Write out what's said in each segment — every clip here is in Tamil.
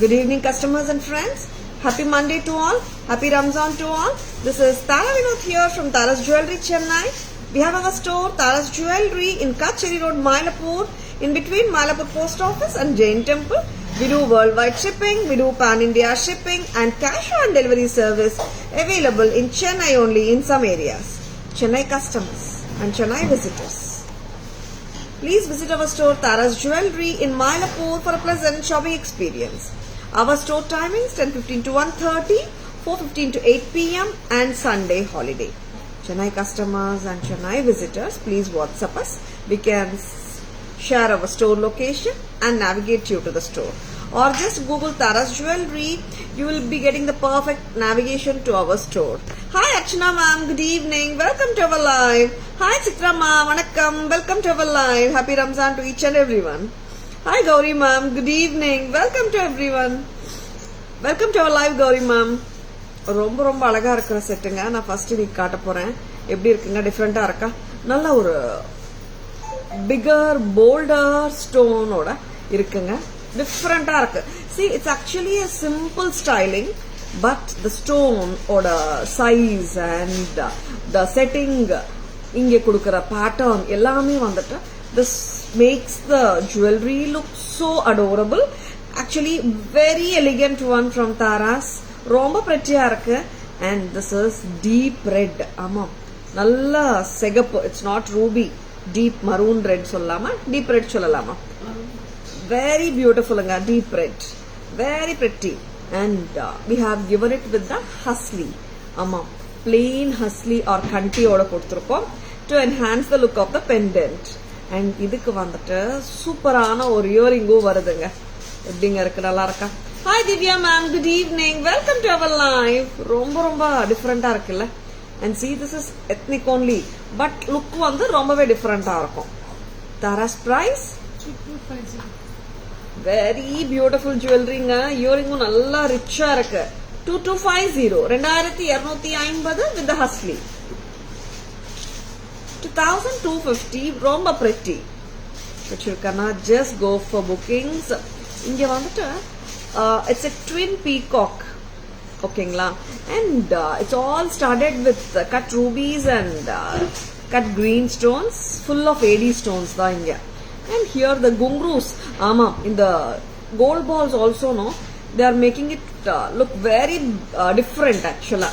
Good evening, customers and friends. Happy Monday to all. Happy Ramzan to all. This is Tara Vinod here from Tara's Jewelry, Chennai. We have our store, Tara's Jewelry, in Kacheri Road, Mylapore, in between Mylapore Post Office and Jain Temple. We do worldwide shipping, we do pan-India shipping and cash on delivery service available in Chennai only in some areas. Chennai customers and Chennai visitors, please visit our store Tara's Jewelry in Mylapore for a pleasant shopping experience. Our store timings 10:15 to 1:30, 4:15 to 8 p.m. and Sunday holiday. Chennai customers and Chennai visitors, please WhatsApp us. We can share our store location and navigate you to the store. Or just Google Tara's Jewelry. You will be getting the perfect navigation to our store. Hi Archana ma'am, good evening. Welcome to our live. Hi Chitra ma'am, vanakkam. Welcome to our live. Happy Ramzan to each and everyone. Hi Gauri ma'am, good evening. Welcome to everyone. Welcome to our live Gauri ma'am. ரொம்ப ரொம்ப அழகா இருக்கிற செட்டுங்க. நான் ஃபர்ஸ்ட் வீக் காட்ட போறேன். எப்படி இருக்குங்க? டிஃபரெண்டா இருக்கா? நல்ல ஒரு பிகர் போல்டர் ஸ்டோனோட இருக்குங்க. டிஃபரெண்டா இருக்கு. See, it's actually a simple styling, but the stone ஓட size and the setting, இங்க கொடுக்கிற pattern எல்லாமே வந்துட்டு this makes the jewelry look so adorable. Actually, very elegant one from Tara's. ரொம்ப pretty-ஆ இருக்கு. And this is deep red. ஆமா, நல்ல செகப்பு. It's not ruby. Deep maroon red சொல்லலாமா? Deep red சொல்லலாமா? Very beautiful, deep red. Very pretty. And we have given it with the husly. ஆமா, plain husly or kanti ஓட கொடுத்திருக்கோம் to enhance the look of the pendant. And இதுக்கு வந்துட்டு சூப்பரான ஒரு இயரிங்கும் வருதுங்க. எப்படிங்க இருக்கு? நல்லா இருக்கா? Hi Divya ma'am, good evening. Welcome to our live. ரொம்ப ரொம்ப டிஃபரெண்டா இருக்குல்ல? And see, this is ethnic only, but look வந்து ரொம்பவே டிஃபரெண்டா இருக்கும். Tara's price 2250. Very beautiful jewelryங்க. இயரிங்கும் நல்லா ரிச்சா இருக்கு. 2250, 2250 with the husly. 2250, ரொம்ப pretty. But you cannot just go for bookings. இங்க வந்துட்டு it's a twin peacock. ஓகேங்களா? And it's all started with cut rubies and cut green stones, full of AD stones தான் இங்க. And here the gungrus, ஆமா, இந்த gold balls also, no, they are making it look very different actually.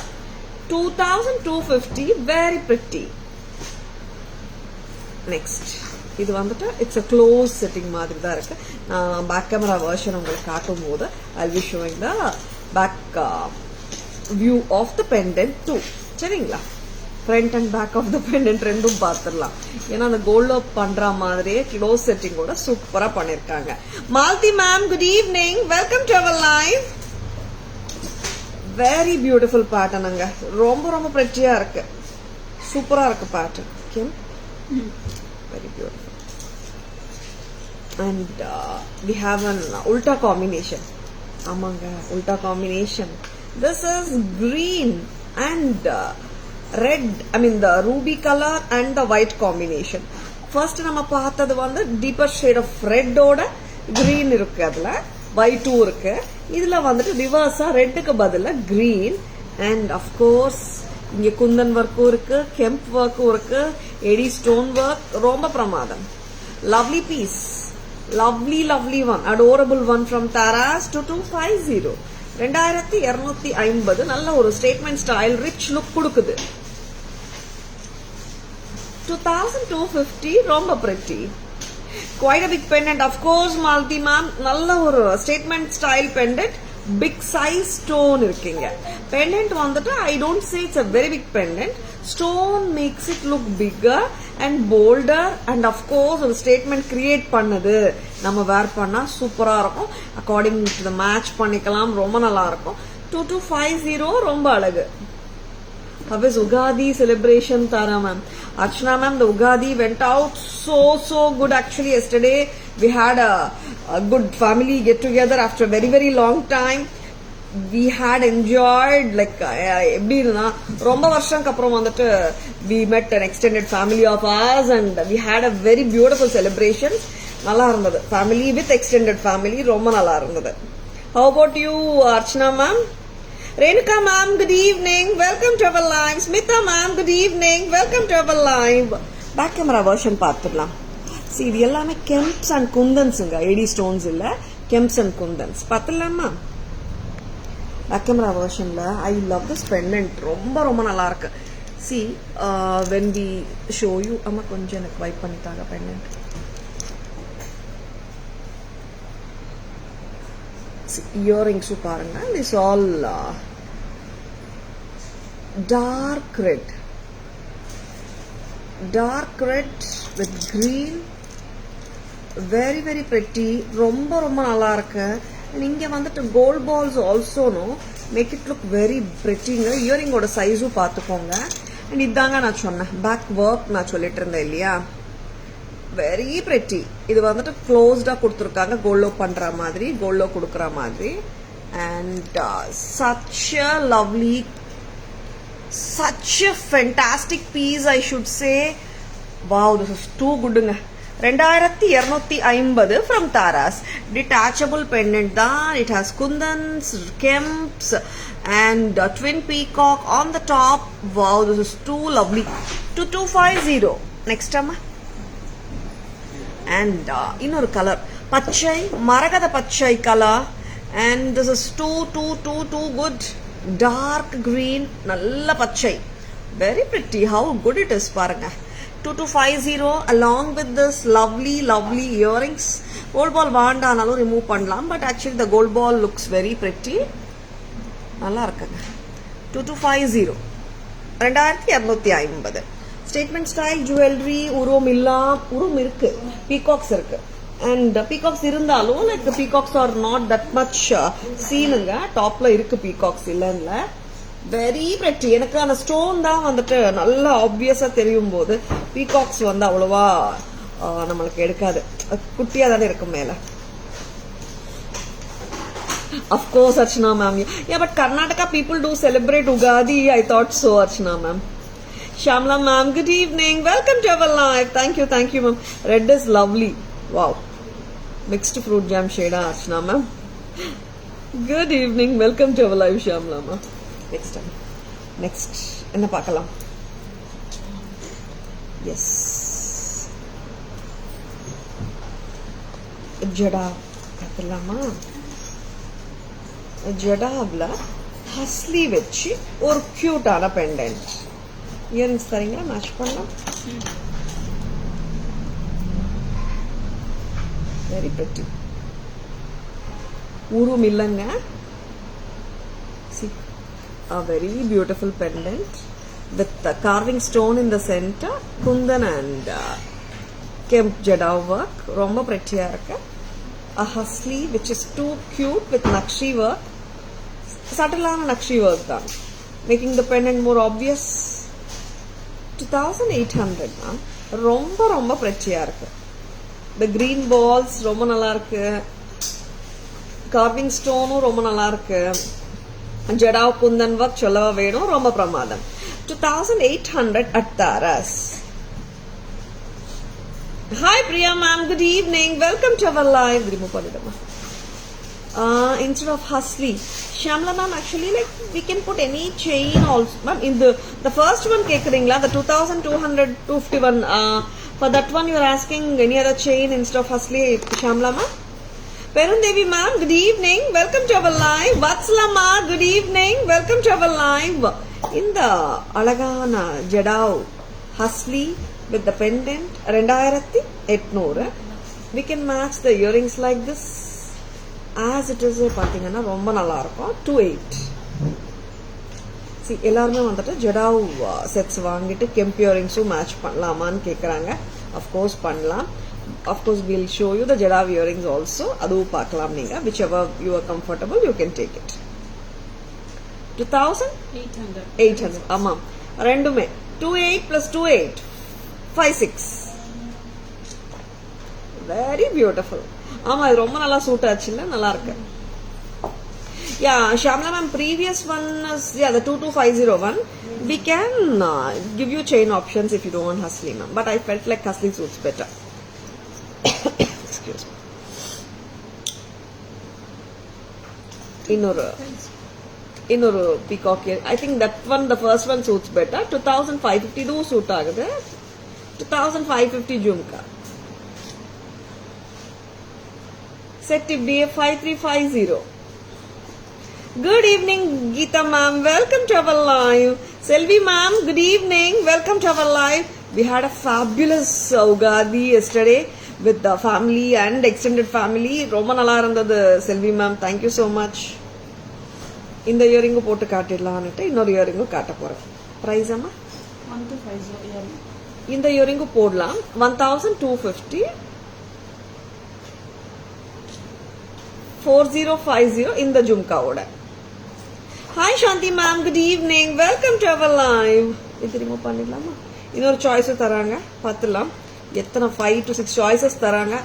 2250, very pretty. Next, இது வந்துட்டு இட்ஸ் a close setting மாதிரி தான் இருக்கு. நான் பேக் கேமரா வெர்ஷன் உங்களுக்கு காட்டும் போது I'll be showing the back view of the pendant too. சரிங்களா? Front and back of the pendant ரெண்டும் பார்த்துடலாம். ஏன்னா அந்த கோல்ட்ல பண்ற மாதிரியே க்ளோஸ் செட்டிங்கோட சூப்பரா பண்ணிருக்காங்க. Malti ma'am, good evening. Welcome to our live. Very beautiful பேட்டர்னுங்க. ரொம்ப ரொம்ப பிரெட்டியா இருக்கு. சூப்பரா இருக்கு pattern. Okay, very beautiful. And we have an ulta combination. Amanga, ulta combination. This is green and red. I mean the ruby color and the white combination. First nama பார்த்தது வந்து deeper shade of red ஓட green இருக்கு, அதுல white இருக்கு. இதுல வந்துட்டு ரிவர்ஸா ரெட்டுக்கு பதிலா green. And of course இங்க குந்தன் ஒர்க்கும் இருக்கு, கெம்ப் ஒர்க்கும் இருக்கு, எடி ஸ்டோன் ஒர்க். ரொம்ப பிரமாதம். Lovely piece, lovely lovely one, adorable one from Tara's. 2250, 2250. நல்ல ஒரு ஸ்டேட்மெண்ட் ஸ்டைல், ரிச் லுக் கொடுக்குது. 2250, ரொம்ப pretty. Quite a big pendant, of course. Malti ma'am, நல்ல ஒரு statement style pendant. Big size stone இருக்குங்க. Pendant வந்துட்டு I don't say it's a very big pendant. Stone makes it look bigger and bolder, and of course ஒரு ஸ்டேட்மெண்ட் கிரியேட் பண்ணுது. நம்ம வேர் பண்ணா சூப்பரா இருக்கும். அக்கார்டிங் டு த மேட்ச் பண்ணிக்கலாம். ரொம்ப நல்லா இருக்கும். 2250, ரொம்ப அழகு. How is Ugadi celebration, Tara ma'am? Archana ma'am, the Ugadi went out so good. Actually, yesterday we had a good family get together after a very very long time. We had enjoyed like எப்படின்னா ரொம்ப வருஷம் அப்புறம் வந்துட்டு we met an extended family of ours and we had a very beautiful celebration. நல்லா இருந்தது. Family with extended family ரொம்ப நல்லா இருந்தது. How about you, Archana ma'am? Renuka ma'am, good evening. Welcome to our live. Smita ma'am, good evening. Welcome to our live. Back camera version பார்த்துடலாம். See, இது எல்லாமே Kemps and Kundans-ங்க. AD stones இல்ல, Kemps and Kundans. பார்த்துடலாமா? Back camera version-ல I love this pendant. ரொம்ப நல்லா இருக்கு. See, when we show you, அம்மா கொஞ்சம் எனக்கு wipe பண்ணிட்டாங்க pendant. Earrings பாருங்க. This all dark red with green, very pretty. ரொம்ப நல்லா இருக்கு. இங்க வந்துட்டு gold balls also no make it look very pretty. Earring ஓட சைஸும் பார்த்துக்கோங்க. and இதாங்க நான் சொன்னேன் back work நான் சொல்லிட்டு இருந்தேன் இல்லையா, very pretty. இது வந்துட்டு க்ளோஸ்டா கொடுத்துருக்காங்க, கோல்டோ பண்ற மாதிரி, கோல்டோ கொடுக்குற மாதிரி. and such a lovely, such a fantastic piece I should say. Wow, this is too good-ங்க. 2250 from Taras. Detachable pendant தான். It has Kundans, Kemps and twin peacock on the top. Wow, this is too lovely. 2250. Next அம்மா. and இன்னொரு கலர் பச்சை, மரகத பச்சை colour. and this is too good. dark green, நல்ல பச்சை, very pretty. how good it is பாருங்க. 2250 along with this lovely earrings. gold ball வாண்டானாலும் ரிமூவ் பண்ணலாம், but actually the gold ball looks very pretty. நல்லா இருக்குங்க. 2250 2250. Statement style jewellery. உருவம் உருவம் இருக்கு, பீகாக்ஸ் இருக்கு. அண்ட் பீகாக்ஸ் இருந்தாலும் like peacocks are not that much சீனுங்க. டாப்ல இருக்கு பீகாக்ஸ், இல்லைன்னு. Very pretty. எனக்கு அந்த ஸ்டோன் தான் வந்துட்டு நல்லா ஆப்வியஸா தெரியும் போது பீகாக்ஸ் வந்து அவ்வளவா நம்மளுக்கு எடுக்காது, குட்டியா தானே இருக்கும் மேல. Of course, Archana ma'am. Yeah, but Karnataka people do celebrate Ugadi. I thought so, Archana ma'am. Shamla ma'am, good evening. Welcome to our live. Thank you ma'am. Red is lovely. Wow. Mixed fruit jam shade, Archana ma'am. Good evening. Welcome to our live, Shamla ma'am. Next. என்ன பார்க்கலாம்? Yes. ஜடா பார்க்கலாமா? ஜடாவில் ஹஸ்லி வச்சு ஒரு கியூட்டான பெண்டன்ட். இயரிங்ஸ் தரீங்களா? மேட்ச் பண்ணலாம். Very pretty. உருவம் இல்லைங்க. A very beautiful pendant with the carving stone in the center, kundan and kemp jada work. ரொம்ப pretty-ஆ இருக்கு. A husly which is too cute with nakshi work. Subtle-ஆன nakshi work தான், making the pendant more obvious. 2800 தான். ரொம்ப pretty-ஆ இருக்கு. The green balls ரொம்ப நல்லா இருக்கு. carving stone ரொம்ப நல்லா இருக்கு. ஜடாவ் குந்தன் ஒர்க் சொல்லவா வேணும், ரொம்ப பிரமாதம். 2800 at Taras. Hi Priya ma'am, good evening. Welcome to our live. Instead of husly, Shamla ma'am, actually like we can put any chain also. Ma'am, in the first one kekringla, the 2251, for that one you are asking any other chain instead of husly, Shamla ma'am? Perundevi ma'am, good evening. Welcome to our live. Vatsala ma, good evening. Welcome to our live. In the alagana jadav husly with the pendant 2800, we can match the earrings like this as it is. பாத்தீங்கன்னா ரொம்ப நல்லா இருக்கும். 28. See, எல்லாருமே வந்துட்டு ஜடாவ் செட்ஸ் வாங்கிட்டு கெம்ப் இயரிங்ஸும் மேட்ச் பண்ணலாமான்னு கேக்குறாங்க. of course பண்ணலாம். Of course, we'll show you the Jadav earrings also. Adu paakalam neenga. Whichever you are comfortable, you can take it. 2800. Amma. Rendume. 28 plus 28. 56. Very beautiful. Amma, idu romba nalla suit aachilla. Nalla irukku. Yeah, Shamla ma'am, previous one is, yeah, the 2250 one. We can give you chain options if you don't want husly ma'am. But I felt like husly suits better. Excuse me. இன்னொரு peacock ear. I think that one the first one suits better. 2550 இதுவும் சூட் ஆகுது. 2550 ஜும்கா செட் இப்படியே 5350. Good evening, Geeta ma'am. Welcome to our live. Selvi ma'am, good evening. Welcome to our live. We had a fabulous Ugadi yesterday with the family and extended family. Romma nalla irundhathu Selvi ma'am. Thank you so much. இந்த இயரிங் போட்டு காட்டிடலான்னுட்டு இன்னொரு இயரிங் காட்ட போறேன். பிரைஸ் அம்மா 1250. இந்த இயரிங் போடலாம் 1250. 4050 இந்த ஜும்காவோட. Hi Shanti ma'am, good evening. Welcome to our live. இது ரிமூவ் பண்ணிடலாமா? இன்னொரு சாய்ஸ் தராங்க, பார்த்துலாம். எத்தனை 5 to 6 சாய்ஸஸ் தராங்க.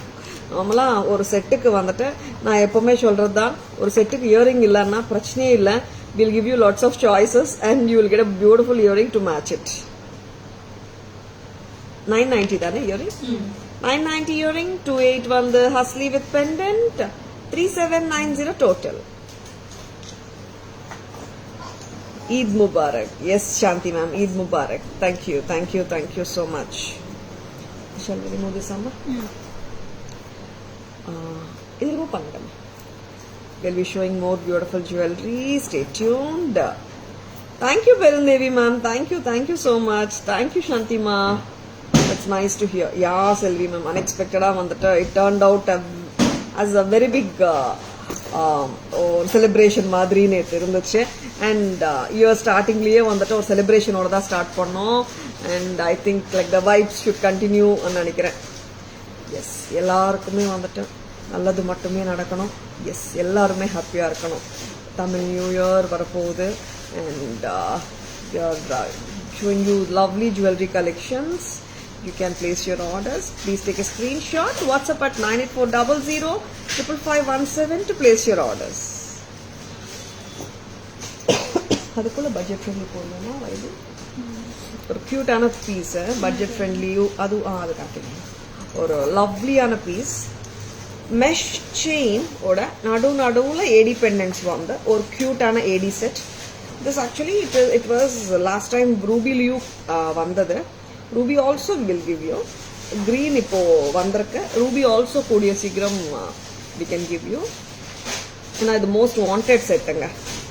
நார்மலா ஒரு செட்டுக்கு வந்துட்டு நான் எப்பவுமே சொல்றது தான், ஒரு செட்டுக்கு இயரிங் இல்லைன்னா பிரச்சனையே இல்லை. Will give you lots of choices and you will get a beautiful earring to match it. 990 தானே இயரிங்? 990 இயரிங். 28 வந்து hasli with pendant. 3790 total. Eid Mubarak. Yes, Shanti ma'am, Eid Mubarak. Thank you, thank you, thank you so much. Shall we remove this number? This remove pannidam. We'll be showing more beautiful jewelry. Stay tuned. Thank you, Perundevi ma'am. Thank you so much. Thank you, Shanti ma. That's nice to hear. Yeah, Selvi ma'am, unexpected ah vandata. It turned out as a very big celebration மாதிரி நேற்று இருந்துச்சு. அண்ட் இயர் ஸ்டார்டிங்லேயே வந்துட்டு ஒரு செலிப்ரேஷனோட தான் ஸ்டார்ட் பண்ணோம். And I think like the vibes should continue நினைக்கிறேன். எஸ், எல்லாருக்குமே வந்துட்டு நல்லது மட்டுமே நடக்கணும். எஸ், எல்லாருமே ஹாப்பியாக இருக்கணும். தமிழ் நியூ இயர் வரப்போகுது. And showing you lovely jewelry collections. You can place your orders. Please take a screenshot. WhatsApp at 98400 55517 to place your orders. அதுக்குள்ள பட்ஜெட் ஃப்ரெண்ட்லி போடணுமா? இது ஒரு கியூட்டான பீஸ், பட்ஜெட் ஃப்ரெண்ட்லி. அது காட்டுங்க. ஒரு லவ்லியான பீஸ், மெஷ் செயின் ஓட நடுவுல ஏடி பெண்டன்ட்ஸ் வந்து ஒரு கியூட்டான AD set. This actually it was last time ரூபிலியூ வந்தது. Ruby also will give you. Green இப்போ வந்திருக்கு. ரூபி ஆல்சோ கூடிய சீக்கிரம் வி கேன் கிவ் யூ. ஏன்னா இது மோஸ்ட் வாண்டட் செட்டுங்க.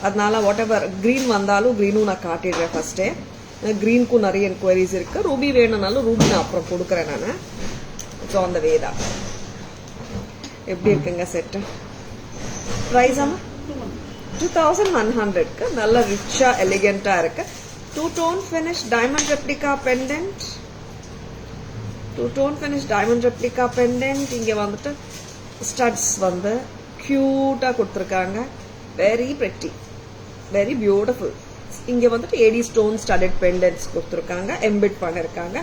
அதனால வாட் எவர் கிரீன் வந்தாலும் கிரீனும் நான் காட்டிடுறேன் ஃபர்ஸ்டே. கிரீனுக்கும் நிறைய என்கொயரிஸ் இருக்கு. ரூபி வேணும்னாலும் ரூபி நான் அப்புறம் கொடுக்குறேன். நான் ஸோ அந்த வே தான். எப்படி இருக்குங்க செட்டு? ப்ரைஸ் ஆமா 2100க்கு நல்ல ரிச்சா எலிகென்ட்டா இருக்கு. 2-tone finish diamond replica pendant. 2-tone finish diamond replica pendant. இங்க வந்துட்டு ஸ்டட்ஸ் வந்து கியூட்டா கொடுத்துருக்காங்க. Very pretty, very beautiful. இங்க வந்துட்டு ஏடி ஸ்டோன் ஸ்டடட் பெண்டன்ட்ஸ் கொடுத்துருக்காங்க. எம்பிட் பண்ணிருக்காங்க.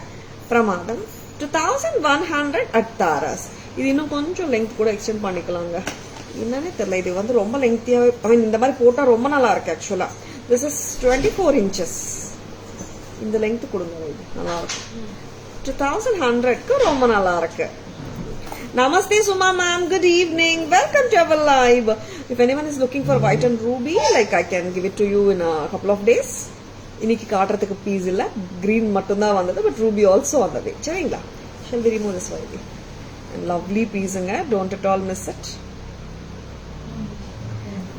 பிரமாதம். 2100 at Taras. இது இன்னும் கொஞ்சம் லெங்க் கூட எக்ஸ்டெண்ட் பண்ணிக்கலாங்க. என்னன்னே தெரியல, இது வந்து ரொம்ப லெங்க்தியா. இந்த மாதிரி போட்டா ரொம்ப நல்லா இருக்கு ஆக்சுவலா. This is 24 inches. இந்த லெங்த் கொடுங்க, இது நல்லா இருக்கு. 2100க்கு ரொம்ப நல்லா இருக்கு. Namaste Suma ma'am, good evening. Welcome to our live. If anyone is looking for white and ruby, like I can give it to you in a couple of days. இன்னைக்கு காட்டுறதுக்கு பீஸ் இல்ல, green மட்டும் தான் வந்தது, but ruby also வந்தது. சரிங்களா? Shall we remove this white? And lovely pieceங்க, don't at all miss it.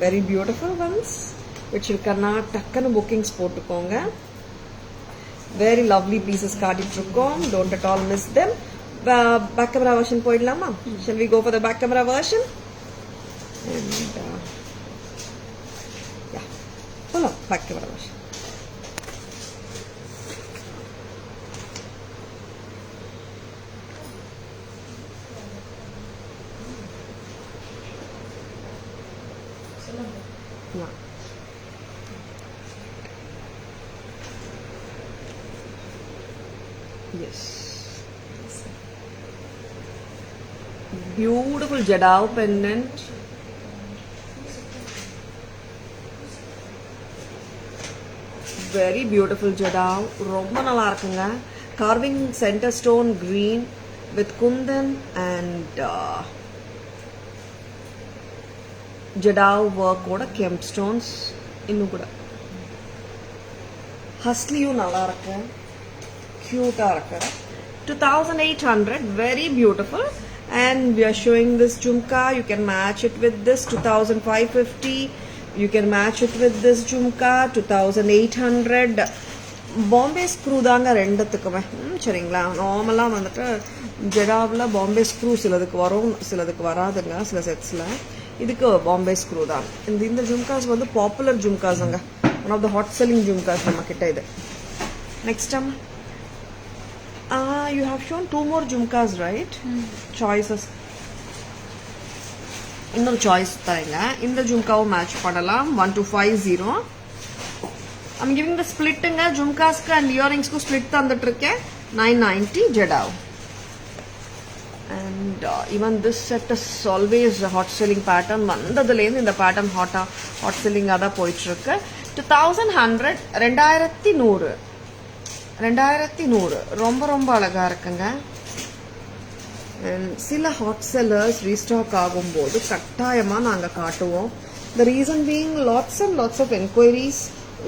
Very beautiful ones. which இருக்கனா டக்குன்னு bookings போட்டுக்கோங்க. Very lovely pieces காட்டிட்டு இருக்கோம். Don't at all miss them. Back camera version போயிடலாமா? Shall we go for the back camera version? And yeah, follow back camera version. Yeah. Yes. Beautiful Jadao pendant. Very beautiful Jadao. ரொம்ப நல்லா இருக்குங்க. Carving center stone green with kundan and jadau ஒர்க்கோட கெம்ப் ஸ்டோன்ஸ். இன்னும் கூட ஹஸ்லியும் நல்லா இருக்கு, கியூட்டா இருக்கு. 2800, very beautiful. And we are showing this jhumka. You can match it with this 2550. You can match it with this jhumka 2800. Bombay screw தாங்க ரெண்டுத்துக்குமே. சரிங்களா, நார்மலாக வந்துட்டு ஜெடாவில் பாம்பே ஸ்க்ரூ சிலதுக்கு வரும், சிலதுக்கு வராதுங்க சில செட்ஸில். இதுக்கு பாம்பே ஸ்க்ரூ தான். இந்த ஜும்காஸ் வந்து பாப்புலர் ஜும்காஸுங்க, one of the hot selling jhumkas நம்ம கிட்ட இது. Next time you have shown 2 more jhumkas, right? Choices. இன்னொரு சாய்ஸ் தாங்க. இந்த ஜும்காவும் மேட்ச் பண்ணலாம். 1250. I'm giving the splitங்க ஜும்காஸ்க்கு அண்ட் இயரிங்ஸ்க்கு ஸ்பிளிட் தந்துட்டு இருக்கேன். 990 jadau. And even this set is always a hot selling pattern. வந்ததுலேருந்து இந்த பேட்டர்ன் ஹாட் செல்லிங்காக தான் போயிட்டு இருக்கு. 2100, 2100 ரொம்ப ரொம்ப அழகா இருக்குங்க. சில ஹாட் செல்லர்ஸ் ரீஸ்டாக் ஆகும்போது கட்டாயமா நாங்க காட்டுவோம். The reason being lots and lots of enquiries.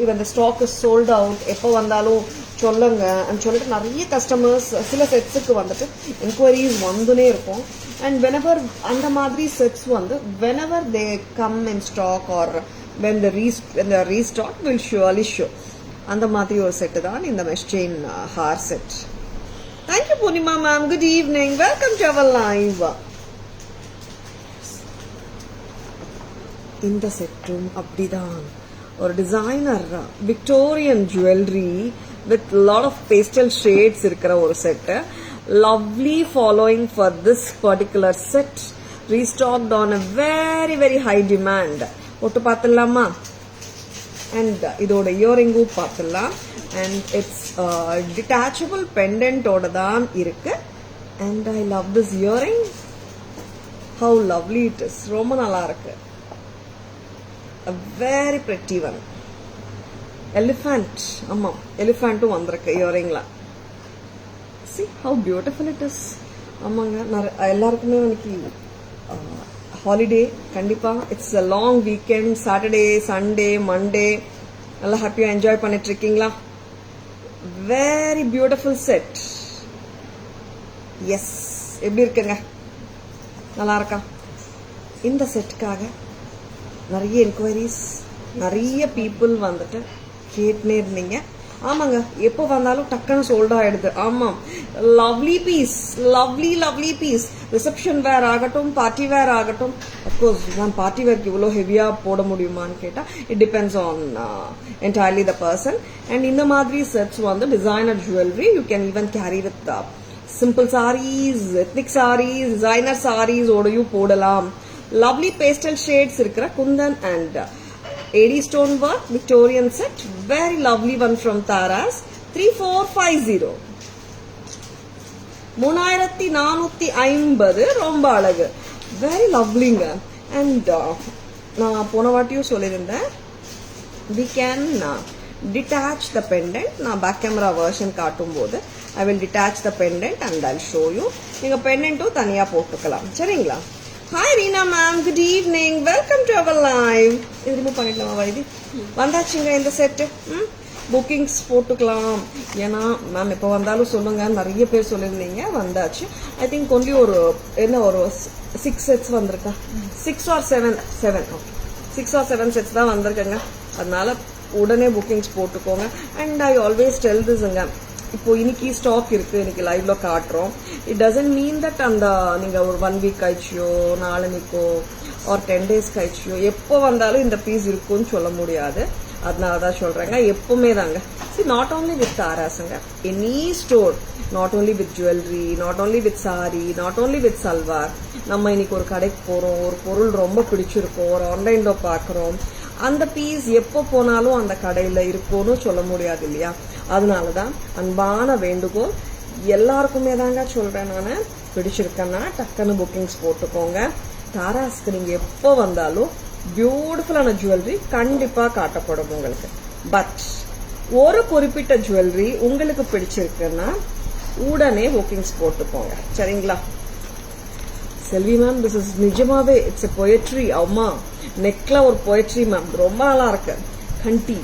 Even the stock is sold out. எப்போ வந்தாலும் சொல்லுங்க சொல்லிட்டு நிறைய கஸ்டமர்ஸ் சில செட்ஸுக்கு வந்துட்டு என்கொயரிஸ் வந்துனே இருக்கும். அண்ட் வெனவர் அந்த மாதிரி செட்ஸ் வந்து whenever they come in stock or when the restock will surely show. அந்த மாதிரி ஒரு செட்டு தான் இந்த mesh chain haar set. Thank you Purnima ma'am. Good evening. Welcome to our live. இந்த செட்டும் அப்படிதான் ஒரு designer Victorian jewellery with lot of pastel shades இருக்கிற ஒரு set. Lovely following for this particular set. Restocked on a very very high demand. ஒட்டு பார்த்துடலாமா? அண்ட் இதோட இயரிங்கும் பார்த்துடலாம். அண்ட் இட்ஸ் டிட்டாச்சபிள் பெண்டன்டோட தான் இருக்கு. And I love this earring. How lovely it is. ரொம்ப நல்லா இருக்கு. A very pretty one. Elephant. ஆமா, எலிஃபண்ட்டும் வந்திருக்கு இயரிங்ல. See how beautiful it is. ஆமாங்க, எல்லாருக்குமே இன்னைக்கு ஹாலிடே. கண்டிப்பா it's a long weekend. Saturday, Sunday, Monday நல்லா ஹாப்பியா என்ஜாய் பண்ணிட்டு இருக்கீங்களா? Very beautiful set. எஸ், எப்படி இருக்குங்க? நல்லா இருக்கா? இந்த செட்டுக்காக நிறைய என்கொயரிஸ், நிறைய பீப்புள் வந்துட்டு கேட்டுனே இருந்தீங்க. ஆமாங்க, எப்போ வந்தாலும் டக்குன்னு சோல்ட் ஆயிடுது. ஆமாம், lovely piece, lovely piece. Reception wear ஆகட்டும், பார்ட்டி வேர் ஆகட்டும். அப்கோர்ஸ் நான் பார்ட்டி வேர்க்கு இவ்வளோ ஹெவியா போட முடியுமான்னு கேட்டா it depends on entirely the person. And இந்த மாதிரி செட்ஸ் வந்து designer jewellery you can even carry with simple sarees, ethnic sarees, designer sarees ஓடையும் போடலாம். Lovely pastel shades இருக்கிற Kundan and AD stone work Victorian set. Very lovely one from Taras. 3450. 3450 ரொம்ப அழகு. Very lovelyங்க. And நான் போன வாட்டியும் சொல்லியிருந்தேன் we can detach the pendant. நான் பேக் கேமரா வெர்ஷன் காட்டும் போது I will detach the pendant and I'll show you. நீங்க பெண்டன்ட்டும் தனியா போட்டுக்கலாம். சரிங்களா? Hi Reena ma'am, good evening. Welcome to our live. இது ரிமூவ் பண்ணிடலாமா வைதி? வந்தாச்சுங்க இந்த செட்டு. புக்கிங்ஸ் போட்டுக்கலாம். ஏன்னா மேம் எப்போ வந்தாலும் சொல்லுங்க, நிறைய பேர் சொல்லியிருந்தீங்க. வந்தாச்சு. ஐ திங்க் ஒன்லி ஒரு 6 செட்ஸ் வந்திருக்கா? 6 or 7 ஓகே, 6 or 7 செட்ஸ் தான் வந்திருக்குங்க. அதனால உடனே புக்கிங்ஸ் போட்டுக்கோங்க. அண்ட் ஐ ஆல்வேஸ் டெல் திஸ்ங்க, இப்போ இன்னைக்கு ஸ்டாக் இருக்கு, இன்னைக்கு லைவ்ல காட்டுறோம். இட் டசன்ட் மீன் தட் அந்த நீங்க ஒரு 1 வீக் கழிச்சியோ, நாளைக்கோ ஒரு 10 டேஸ் கழிச்சியோ எப்போ வந்தாலும் இந்த பீஸ் இருக்குன்னு சொல்ல முடியாது. அதனாலதான் சொல்றேங்க, எப்பவுமே தாங்க. சி, நாட் ஓன்லி வித் தாராஸுங்க, any store, not only with jewellery, not only with sari, not only with salwar. நம்ம இன்னைக்கு ஒரு கடைக்கு போறோம், ஒரு பொருள் ரொம்ப பிடிச்சிருக்கோம், ஒரு ஆன்லைன்ல பாக்குறோம், அந்த பீஸ் எப்போ போனாலும் அந்த கடையில இருக்கும்னு சொல்ல முடியாது இல்லையா? அதனாலதான் அன்பான வேண்டுகோள் எல்லாருக்குமே தாங்க சொல்றேன். நான் பிடிச்சிருக்கேன்னா டக்குன்னு புக்கிங்ஸ் போட்டுக்கோங்க. தாராஸ்க்கு நீங்க எப்போ வந்தாலும் பியூட்டிஃபுல்லான ஜுவல்லரி கண்டிப்பா காட்டப்படும் உங்களுக்கு. பட் ஒரு குறிப்பிட்ட ஜுவல்லரி உங்களுக்கு பிடிச்சிருக்குன்னா உடனே புக்கிங்ஸ் போட்டுக்கோங்க. சரிங்களா? செல்வி மேம், திஸ் இஸ் நிஜமாவே இட்ஸ் எ பொயட்ரி. அம்மா நெக்ல ஒரு பொயட்ரி மேம், ரொம்ப நல்லா இருக்கு. கண்டி.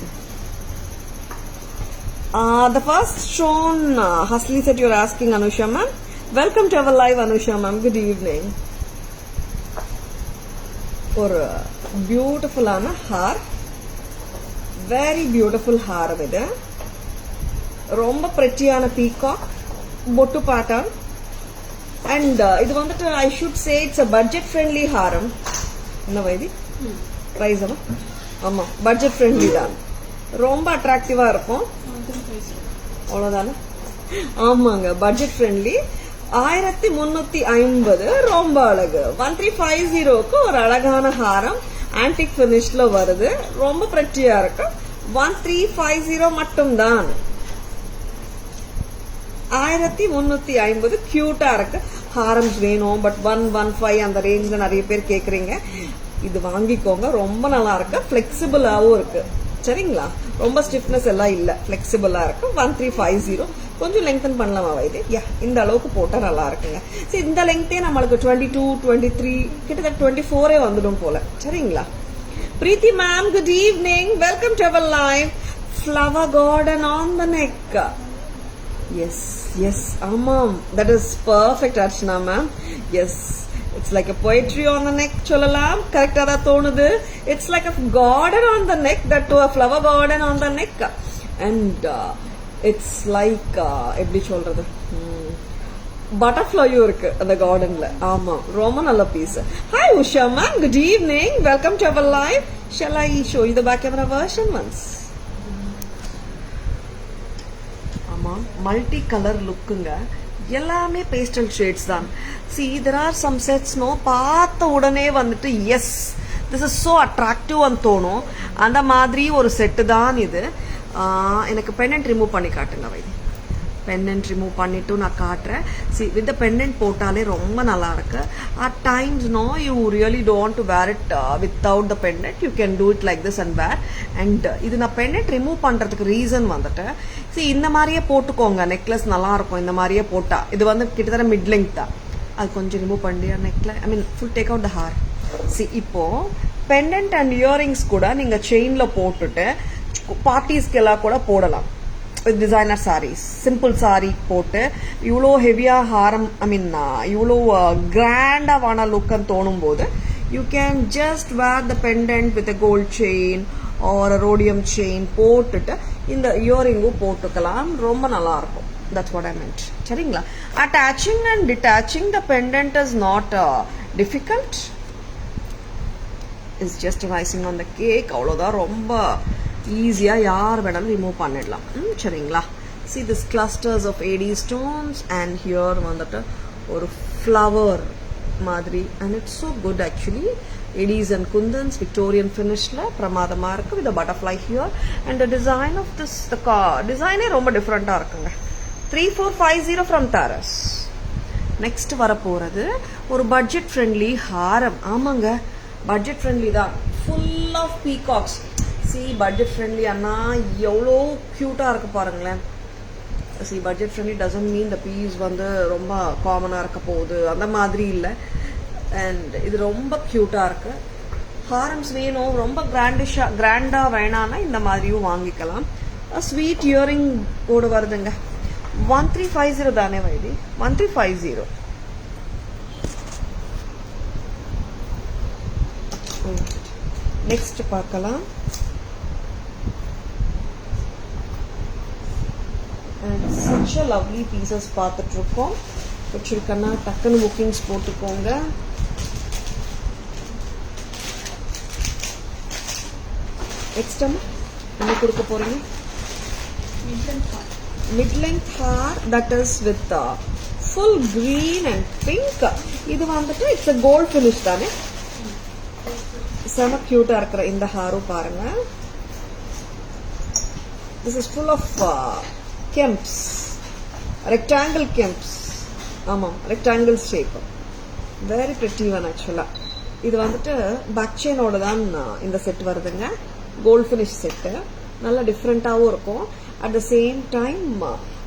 The first shown Hasli said you're asking Anusha ma'am. Welcome to our live Anusha ma'am. Good evening. ஒரு பியூட்டிஃபுல்லான ஹார், வெரி பியூட்டிஃபுல் ஹார் இது. ரொம்ப பிரெட்டியான பீகாக் பொட்டு பேட்டர்ன். அண்ட் இது வந்துட்டு I should say it's a budget friendly ஹாரம். என்ன வைதி பிரைஸ்? ஆமா, பட்ஜெட் ஃப்ரெண்ட்லி தான். ரொம்ப அட்ராக்டிவா இருக்கும். அவ்வளவுதானே? ஆமாங்க, பட்ஜெட் ஃப்ரெண்ட்லி. 1350, ரொம்ப அழகு. 1350க்கு ஒரு அழகான ஹாரம் ஆன்டிக் பினிஷ்ல வருது. ரொம்ப பிரெட்டியா இருக்கு. 1350 மட்டும்தான். 1350 கியூட்டா இருக்கு. ஹாரம்ஸ் வேணும் பட் 115 அந்த ரேஞ்ச்ல நிறைய பேர் கேக்குறீங்க. இது வாங்கிக்கோங்க, ரொம்ப நல்லா இருக்கு. பிளெக்சிபிளாவும் இருக்கு. சரிங்களா? ரொம்ப ஸ்டிஃப்னஸ் எல்லாம் இல்ல, பிளெக்சிபிளா இருக்கு. 1350 கொஞ்சம் லெங்தன் பண்ணலாமா வைது? இந்த அளவுக்கு போட்டா நல்லா இருக்குங்க. சரி, இந்த லெங்தே நம்மளுக்கு 22, 23 கிட்டத்தட்ட 24 வந்துடும் போல. சரிங்களா? Preethi ma'am, good evening. Welcome to our live. Flower garden on the neck. Yes, ஆமாம், that is perfect Archana ma'am. Yes, it's like a poetry on the neck சொல்லலாம். கரெக்டா தான் தோணுது. It's like a garden on the neck, that to a flower garden on the neck. And it's like எப்படி சொல்றது, பட்டர்ஃப்ளையும் இருக்கு அந்த கார்டன்ல. ஆமா, ரொம்ப நல்ல piece. Hi Usha ma'am, good evening. Welcome to our live. Shall I show you the back camera version once? ஆமா, மல்டி கலர் லுக்குங்க. எல்லாமே பேஸ்டல் ஷேட்ஸ் தான். See, there are some sets பார்த்த உடனே வந்துட்டு yes this is so attractive అని தோணும். அந்த மாதிரி ஒரு செட்டு தான் இது. எனக்கு பெண்டன்ட் ரிமூவ் பண்ணி காட்டுங்க வைதி. பெண்டன்ட் ரிமூவ் பண்ணிட்டு நான் காட்டுறேன். See, with the pendant போட்டாலே ரொம்ப நல்லா இருக்கு. At times you really don't want to wear it without the pendant. You can do it like this and wear. And இது நான் pendant ரிமூவ் பண்றதுக்கு ரீசன் வந்துட்டு, see, இந்த மாதிரியே போட்டுக்கோங்க. நெக்லஸ் நல்லா இருக்கும் இந்த மாதிரியே போட்டா. இது வந்து கிட்டத்தட்ட மிட் லெங்த் தான். அது கொஞ்சம் ரிமூவ் பண்ணியா நெக்ல, I mean full take out the haar. See, இப்போ பெண்டன்ட் அண்ட் இயரிங்ஸ் கூட நீங்க செயின்ல போட்டுட்டு பார்ட்டிஸ்க்கு எல்லாம் கூட போடலாம். டிசைனர் சாரீஸ், சிம்பிள் சாரி போட்டு இவ்வளோ ஹெவியா ஹாரம், ஐ மீன் இவ்வளோ கிராண்டாவான லுக்குன்னு தோணும் போது you can just wear the pendant with a gold chain or rhodium chain போட்டுட்டு இந்த இயரிங்கும் போட்டுக்கலாம். ரொம்ப நல்லா இருக்கும். That's what I meant. சரிங்களா? Attaching and detaching the pendant is not difficult. It's just icing on the cake. அவ்வளோதான். ரொம்ப ஈஸியா யார் வேணாலும் ரிமூவ் பண்ணிடலாம். சரிங்களா? See this clusters of AD stones and here வந்துட்டு ஒரு flower மாதிரி, and it's so good actually. ADs and kundans Victorian finishல பிரமாதமா இருக்கு. with a butterfly here and the design of this, the design ரொம்ப டிஃபரெண்டா இருக்குங்க. 3450 from Taras. நெக்ஸ்ட் வரப்போறது ஒரு பட்ஜெட் ஃப்ரெண்ட்லி ஹாரம். ஆமாங்க, பட்ஜெட் ஃப்ரெண்ட்லி தான். Full of peacocks. See, budget friendly அண்ணா எவ்வளோ கியூட்டா இருக்கு பாருங்களேன். See, budget friendly doesn't mean the piece வந்து ரொம்ப காமனா இருக்க போகுது, அந்த மாதிரி இல்லை. அண்ட் இது ரொம்ப கியூட்டா இருக்கு. ஹாரம்ஸ் வேணும், ரொம்ப கிராண்டா வேணான்னா இந்த மாதிரியும் வாங்கிக்கலாம். ஸ்வீட் இயரிங் கூட வருதுங்க. 1350 தானே வைதி? 1350. நெக்ஸ்ட் பார்க்கலாம். And such a lovely pieces பார்த்துட்டு இருக்கோம். வச்சிருக்கேன்னா டக்குன்னு புக்கிங்ஸ் போட்டுக்கோங்க. நெக்ஸ்ட் என்ன கொடுக்க போறீங்க? mid-length hair that is with full green and pink. இது வந்துட்டு it's a gold finish தானே. செம கியூட்டா இருக்கிற இந்த ஹாரும் பாருங்க. this is full of kemps, rectangle kemps. ஆமா, rectangle shape, very pretty one actually. இது வந்துட்டு பேக் செயினோட தான் இந்த செட் வருதுங்க. கோல்ட் ஃபினிஷ் செட்டு நல்ல டிஃப்ரெண்டாவும் இருக்கும். At the same time,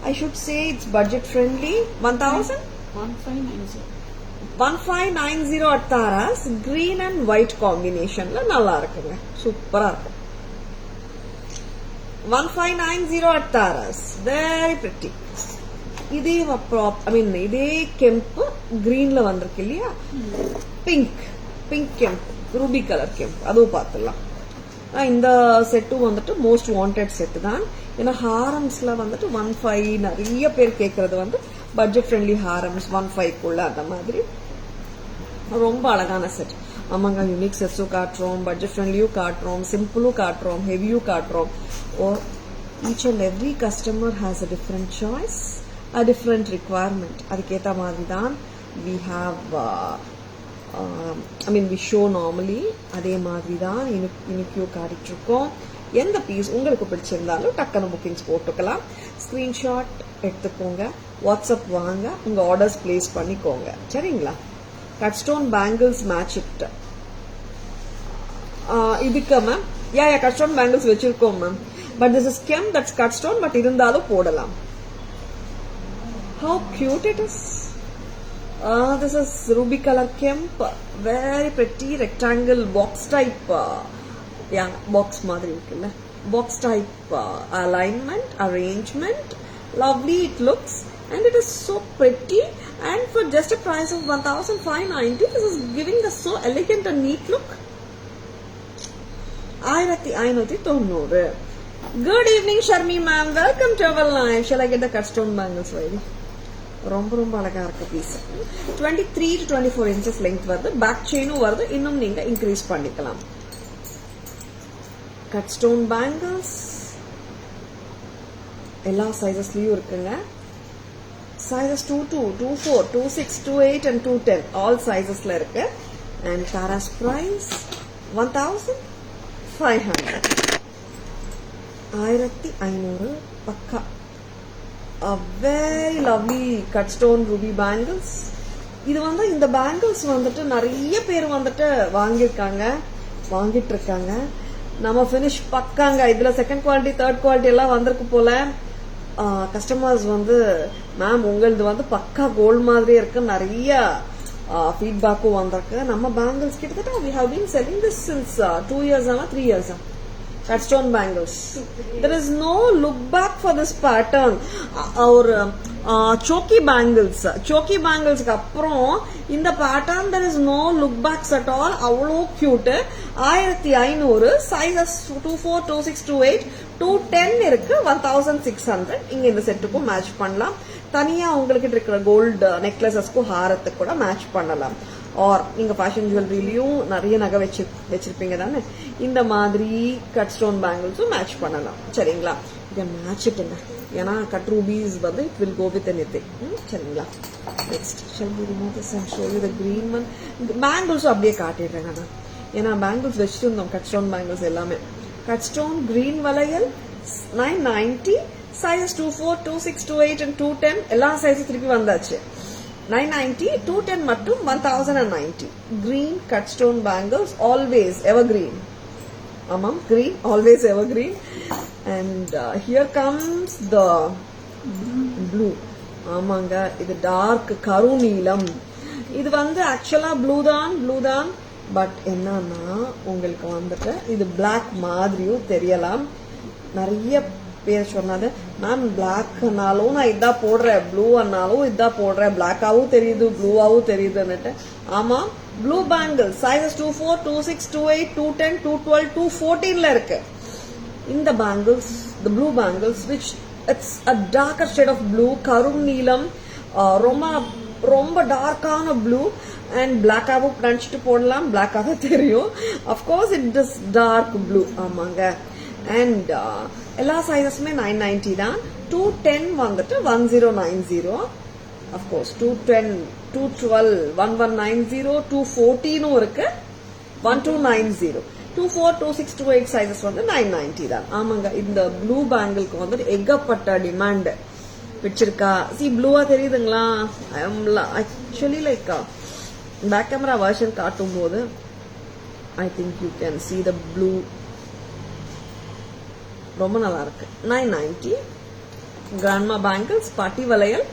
I should say it's budget friendly. 1590. 1590 at Taras, green and white combination la nalla irukku. Super ah irukku. 1590 at Taras, very pretty. இதே இதே கெம்பு கிரீன்ல வந்திருக்கு இல்லையா, பிங்க் கெம்ப், ரூபி கலர் கெம்ப், அதுவும் பார்த்துடலாம். இந்த செட்டும் வந்துட்டு மோஸ்ட் வாண்டட் செட் தான். ஏன்னா ஹாரம்ஸ்ல வந்துட்டு 15 நிறைய பேர் கேட்கறது வந்து பட்ஜெட் ஃப்ரெண்ட்லி ஹாரம்ஸ் 15 அந்த மாதிரி ரொம்ப அழகான செட். ஆமாங்க, யூனிக் செட்ஸும் காட்டுறோம், பட்ஜெட் ஃப்ரெண்ட்லியும் காட்டுறோம், சிம்பிளும் காட்டுறோம், ஹெவியும் காட்டுறோம். Each and every customer has a different choice, a different requirement. அதுக்கேற்ற மாதிரி தான் we have we show normally. அதே மாதிரி தான் இன்னைக்கு காட்டிட்டு இருக்கோம். எந்த பீஸ் உங்களுக்கு பிடிச்சிருந்தாலும் டக்குனு புக்கிங்ஸ் போட்டுக்கலாம். ஸ்கிரீன்ஷாட் எடுத்துக்கோங்க, வாட்ஸ்அப் வாங்க, உங்க ஆர்டர்ஸ் பிளேஸ் பண்ணிக்கோங்க. சரிங்களா? Cut stone bangles match it. இதுக்கு மேம் கட் ஸ்டோன் பேங்கிள்ஸ் வச்சிருக்கோம் ma'am. But this is gem, that's cut stone, but இருந்தாலும் போடலாம். How cute it is. This is ruby color kemp, very pretty rectangle box type. Box madri irukilla, box type alignment, arrangement. Lovely it looks and it is so pretty, and for just a price of 1590 this is giving us so elegant and neat look. 1590. Good evening Sharmi ma'am, welcome to our live. Shall I get the cut stone bangles ready? ரொம்ப ரொம்ப அழகா இருக்கு பீஸ். 23 to 24 inches length வருது, பேக் செயினும் வருது, இன்னும் நீங்க இன்க்ரீஸ் பண்ணிக்கலாம். கட் ஸ்டோன் பேங்கிள்ஸ் எல்லா சைஸஸ்லயும் இருக்குங்க. சைஸஸ் 22, 24, 26, 28 and 210 ஆல் சைஸஸ்ல இருக்கு. And Tara's price 1500. 1500 பக்கா. A very lovely cut stone ruby bangles. இது வந்து இந்த பேங்கிள்ஸ் வந்துட்டு நிறைய பேர் வந்துட்டு வாங்கிட்டு இருக்காங்க. நம்ம ஃபினிஷ் பக்காங்க. இதுல செகண்ட் குவாலிட்டி, தேர்ட் குவாலிட்டி எல்லாம் வந்திருக்கு போல. கஸ்டமர்ஸ் வந்து மேம் உங்களது வந்து பக்கா கோல்டு மாதிரி இருக்கு, நிறைய ஃபீட்பேக்கும் வந்திருக்கு. நம்ம பேங்கிள்ஸ் கிட்டத்தட்ட we have been selling this since 2 years 3 years. Cut stone bangles. There is no look back for this pattern. Our choky bangles க்கு அப்புறம் இந்த pattern there is no look backs at all. அவ்வளோ cute. 1500, sizes 24, 26, 28, 210 இருக்கு. 1600. இங்க இந்த செட்டுக்கும் மேட்ச் பண்ணலாம். தனியா உங்களுக்கு இருக்கிற கோல்டு நெக்லஸஸ்க்கும் ஹாரத்துக்கு கூட மேட்ச் பண்ணலாம். ஆர் நீங்க ஃபேஷன் ஜுவல்லரியிலயும் நிறைய நகை வச்சிருப்பீங்க தானே, இந்த மாதிரி கட் ஸ்டோன் பேங்கிள்ஸும் மேட்ச் பண்ணலாம். சரிங்களா? இதை மேட்ச் இட்டுங்க, ஏன்னா கட் ரூபீஸ் வந்து it will go with anything. சரிங்களா? Next shall we remove this and show you the green one. பேங்கிள்ஸும் அப்படியே காட்டிடுறேங்க நான், ஏன்னா பேங்கிள்ஸ் வச்சிருந்தோம் கட் ஸ்டோன் பேங்கிள்ஸ் எல்லாமே. கட் ஸ்டோன் கிரீன் வளையல் 990, சைஸ் 24, 26, 28 and 210 எல்லா சைஸும் திருப்பி வந்தாச்சு. 990, 210 மட்டும் 1090. Green cut stone bangles, always evergreen. Amam, green, always evergreen. And here comes the blue. Amanga, இது dark கருநீலம். இது வந்து ஆக்சுவலா ப்ளூ தான், பட் என்னன்னா உங்களுக்கு வந்துட்டு இது பிளாக் மாதிரியும் தெரியலாம். நிறைய பேர் சொன்னது மேம் பிளாக்னாலும் நான் இதான் போடுறேன், ப்ளூனாலும் இதான் போடுறேன், பிளாக்காவும் தெரியுது ப்ளூவாவும் தெரியுதுன்னுட்டு. ஆமா, ப்ளூ பேங்கிள் சைஸஸ் 24, 26, 28, 210, 212, 214 இருக்கு. இந்த bangles, the blue bangles, which it's a darker shade of blue, கரும் நீலம், ரொம்ப டார்க்கான ப்ளூ அண்ட் பிளாக்காவும் நினைச்சிட்டு போடலாம், பிளாக்காக தெரியும். Of course it is dark blue. ஆமாங்க. அண்ட் எல்லா சைஸஸுமே 990 தான். 210 வந்துட்டு 1090. அப்கோர்ஸ் 210, 212, 1190, 214 இருக்கு, 1290. 24, 26, 28 சைஸஸ் வந்து 990 தான். ஆமாங்க. இந்த ப்ளூ பேங்கிள்க்கு வந்து ஏகப்பட்ட டிமாண்ட் பிடிச்சிருக்கா. ப்ளூவா தெரியுதுங்களா? Actually like back camera version காட்டும் போது I think you can see the blue. ரொம்ப நல்லா இருக்கு. 990 கிராண்ட்மா பேங்கிள்ஸ், பாட்டி வளையல்.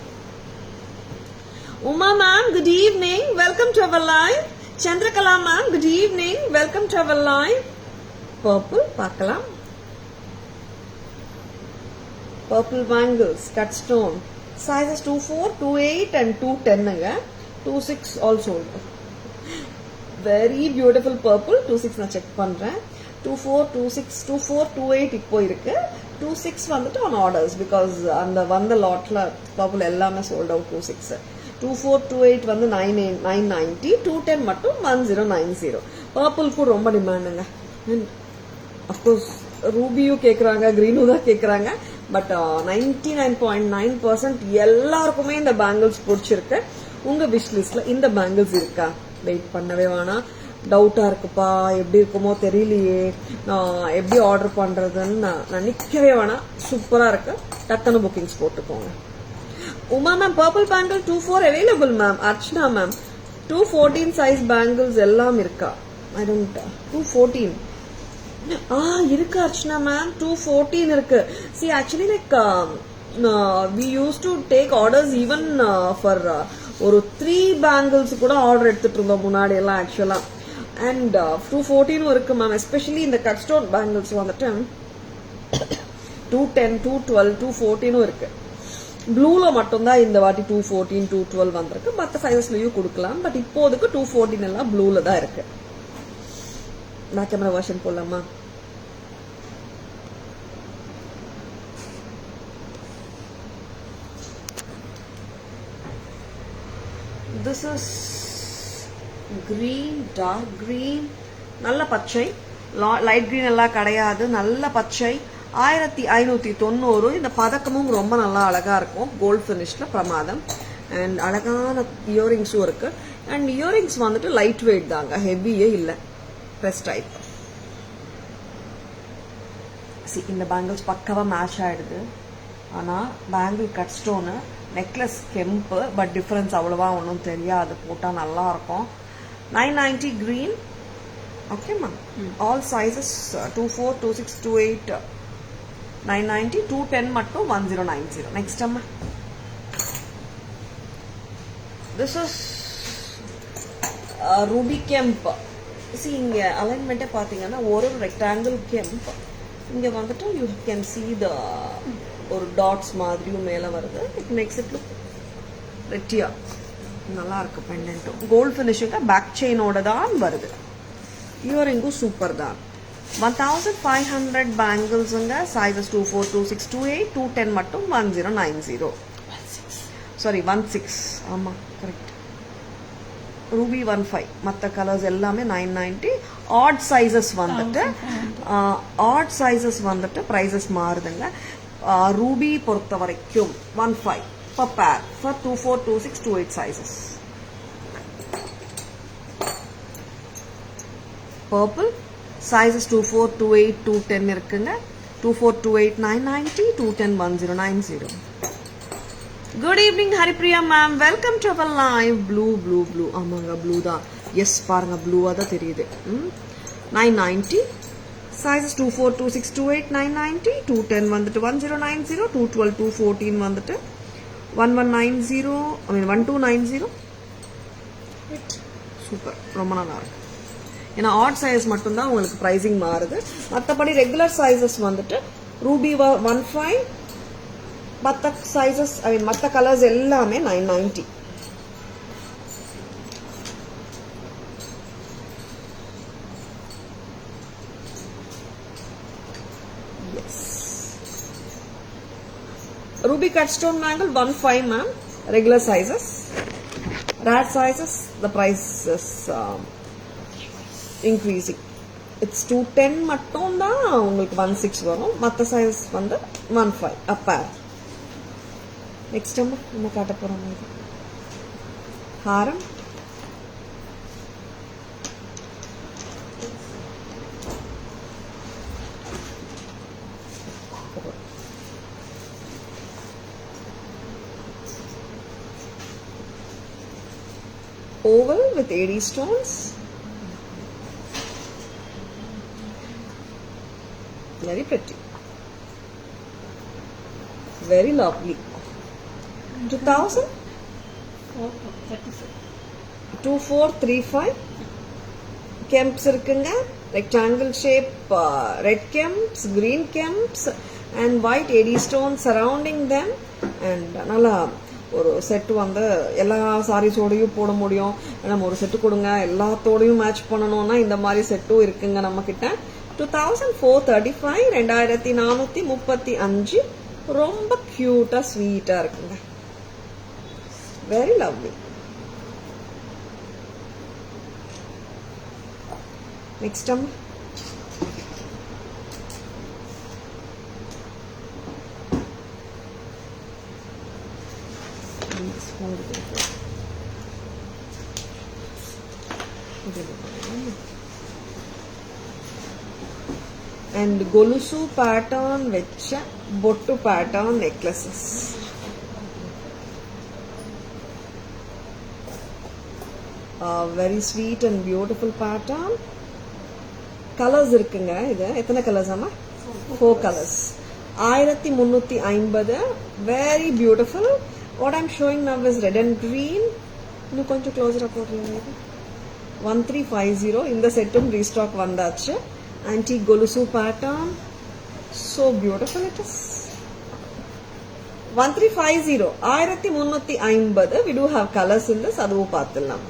Uma ma'am, good evening. Welcome to our live. Chandrakala ma'am, good evening. Welcome to our live. Purple, பார்க்கலாம். Purple bangles, cut stone. Sizes 24, 28 and 210. 26 also. Very beautiful purple. 26 நான் செக் பண்றேன். 24, 26, 24, 28 இப்போ இருக்கு. 26 வந்துட்டு on orders because அந்த வந்த லாட்ல பர்பிள் எல்லாமே sold out 26. 24, 28 வந்து 990, 210 மட்டும் 1090. பர்பிள்க்கு ரொம்ப டிமாண்டுங்க. And of course ரூபியும் கேக்குறாங்க, கிரீனும் தான் கேக்குறாங்க. பட் 99.9% எல்லாருக்குமே இந்த பேங்கிள்ஸ் பிடிச்சிருக்கு. உங்க விஷ் லிஸ்ட்ல இந்த பேங்கிள்ஸ் இருக்கா? வெயிட் பண்ணவே வேணாம். டவுட்டா இருக்குப்பா, எப்படி இருக்குமோ தெரியலையே, நான் எப்படி ஆர்டர் பண்றதுன்னு நான் நிக்கவே வேணாம். சூப்பரா இருக்கு. டக்குனு புக்கிங்ஸ் போட்டுக்கோங்க. Uma ma'am, purple bangle 24 available ma'am. Archana ma'am, 214 size bangles எல்லாம் இருக்கா? ஐ டோன்ட் 214 இருக்கு அர்ச்சனா மேம். 214 இருக்கு. See actually like we used to take orders even for ஒரு 3 பேங்கிள்ஸ் கூட ஆர்டர் எடுத்துட்டு இருந்தோம் முன்னாடி எல்லாம் ஆக்சுவலா. அண்ட் 214 இருக்கு மேம். எஸ்பெஷலி இந்த கட் ஸ்டோன் பேங்கிள்ஸ் வந்துட்டு 210, 212, 214 இருக்கு. ப்ளூல மட்டும்தான் இந்த வாட்டி 214, 212 வந்திருக்கு. மற்ற சைஸஸ்லயும் கொடுக்கலாம். பட் இப்போதுக்கு 214 எல்லாம் ப்ளூல தான் இருக்கு. பேக் கேமரா வெர்ஷன் போடலாமா? This is green, dark green, நல்ல பச்சை. லைட் green எல்லாம் கிடையாது, நல்ல பச்சை. 1590. இந்த பதக்கமும் ரொம்ப நல்லா அழகா இருக்கும். கோல்ட் ஃபினிஷ்ல பிரமாதம். அண்ட் அழகான இயரிங்ஸும் இருக்கு. அண்ட் இயரிங்ஸ் வந்துட்டு லைட் வெயிட் தாங்க, ஹெவியே இல்ல. Press type. இந்த பேங்கிள்ஸ் பக்காவா மேட்ச் ஆயிடுது. ஆனா bangle cut stone, necklace kemp, but difference அவ்வளவா ஒன்றும் தெரியாது. போட்டா நல்லா இருக்கும். 990 green. Okay ma'am. All sizes 24, 26, 28, 990, 210 மட்டும் 1090. நெக்ஸ்ட் அம்மா, this is ruby kemp. See இங்க அலைன்மெண்ட்டே பாத்தீங்கன்னா ஒரு ரெக்டாங்கிள் கெம்ப். இங்க வந்துட்டு யூ கேன் சி த ஒரு டாட்ஸ் மாதிரியும் மேல வருது. இட் மேக்ஸ் இட் லுக் ரெட்டியா. நல்லா இருக்கு. பெண்டன்ட்டும் கோல்ட் ஃபினிஷிங்க பேக் செயினோட தான் வருது. இயரிங்கும் சூப்பர் தான். 1500 பேங்கிள்ஸுங்க. சைஸஸ் 24, 26, 28, 210 மட்டும் 1090. சாரி 16. ஆமா கரெக்ட். ரூபி 15. மற்ற கலர்ஸ் எல்லாமே 990. ஆட் சைசஸ் வந்துட்டு பிரைசஸ் மாறுதுங்க. ரூபி பொறுத்த வரைக்கும் 15 per pair for 24, 26, 28 sizes. Purple sizes 24, 28, 210 இருக்குங்க. 24, 28, 990, 210, 1090. Good evening Haripriya ma'am. Welcome to our live. Blue. ஆமாங்க ப்ளூ தான். எஸ் பாருங்க ப்ளூவா தான் தெரியுது. 990. Sizes 24, 26, 28, 990, 210 வந்துட்டு 1090, 212, 214 வந்துட்டு 1190, 1290. சூப்பர், ரொம்ப நல்லா இருக்கு. ஏன்னா ஆட் சைஸ் மட்டும்தான் உங்களுக்கு பிரைசிங் மாறுது. மற்றபடி ரெகுலர் சைசஸ் வந்துட்டு ரூபி 15, மற்ற சைசஸ் மற்ற கலர்ஸ் எல்லாமே 990. Ruby cut stone bangle 15 ma'am. Regular sizes. Rare sizes, the price is increasing. It's 210 மட்டும் தான் உங்களுக்கு 16 வரும். மற்ற சைஸ் வந்து 15 a pair. Next நம்ம காட்ட போறோம் இது ஹாரம். Oval with 80 stones. Very pretty. Very lovely. 2000. 34. 2435 kemps இருக்குங்க. Rectangle shape, red kemps, green kemps and white eddy stone surrounding them. And நல்லா ஒரு செட்டு வந்து எல்லா சாரீஸோடையும் போட முடியும். நம்ம ஒரு செட்டு கொடுங்க எல்லாத்தோடையும் மேட்ச் பண்ணணும்னா இந்த மாதிரி செட்டும் இருக்குங்க நம்ம கிட்ட. 2435, 2435. ரொம்ப கியூட்டா ஸ்வீட்டா இருக்குங்க. Very lovely. Next time. And golusu pattern vechcha bottu pattern necklaces. Very sweet and beautiful pattern. Colors இருக்குங்க. இது எத்தனை கலர்ஸ் ஆமா? 4 colors. 1350. Very beautiful. What I'm showing now is red and green. இன்னும் கொஞ்சம் க்ளோஸரா போடுறீங்க. 1350. இந்த செட்டும் ரீஸ்டாக் வந்தாச்சு. Antique golusu pattern. So beautiful it is. 1350. 1350. We do have colors in this. அதுவும் பார்த்துடலாம்.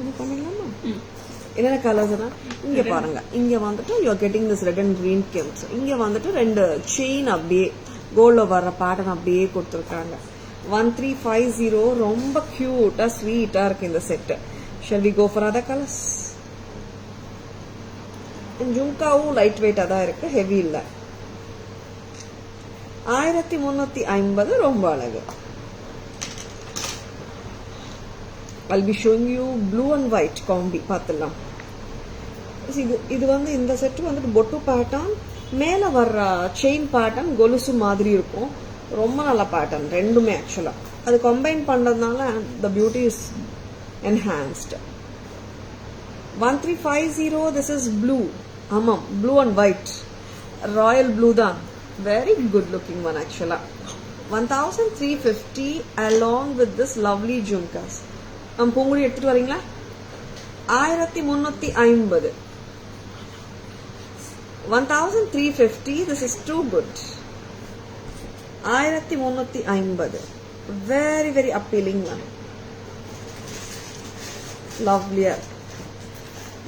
இது பண்ணிடலாமா? என்னென்ன கலர்ஸ்னா இங்க பாருங்க. இங்க வந்துட்டு you are getting this red and green kemps. இங்க வந்துட்டு ரெண்டு செயின் அப்படியே கோல்ட்ல வர்ற பேட்டர்ன் அப்படியே கொடுத்துருக்காங்க. 1350. ரொம்ப கியூட்டா ஸ்வீட்டா இருக்கு இந்த set. Shall we go for other colours? ஜும்காவும் லைட் வெயிட்டா தான் இருக்கு, ஹெவி இல்ல. 1350 ரொம்ப அழகு. I'll be showing you blue and white combi. பார்த்துடலாம். இது வந்து இந்த செட் வந்துட்டு பொட்டு பேட்டர்ன், மேல வர்ற செயின் பேட்டர்ன் கொலுசு மாதிரி இருக்கும். ரொம்ப நல்ல பேட்டர்ன் ரெண்டுமே. ஆக்சுவலா அது கம்பைன் பண்றதுனால the beauty is enhanced. 1350. This is blue. ஆமாம், blue and white, royal blue தான். Very good looking one actually. 1350 along with this lovely jhumkas. Poongudi எடுத்துட்டு வரீங்களா? 1350. 1350. This is too good. 1350. Very very appealing one. Lovely.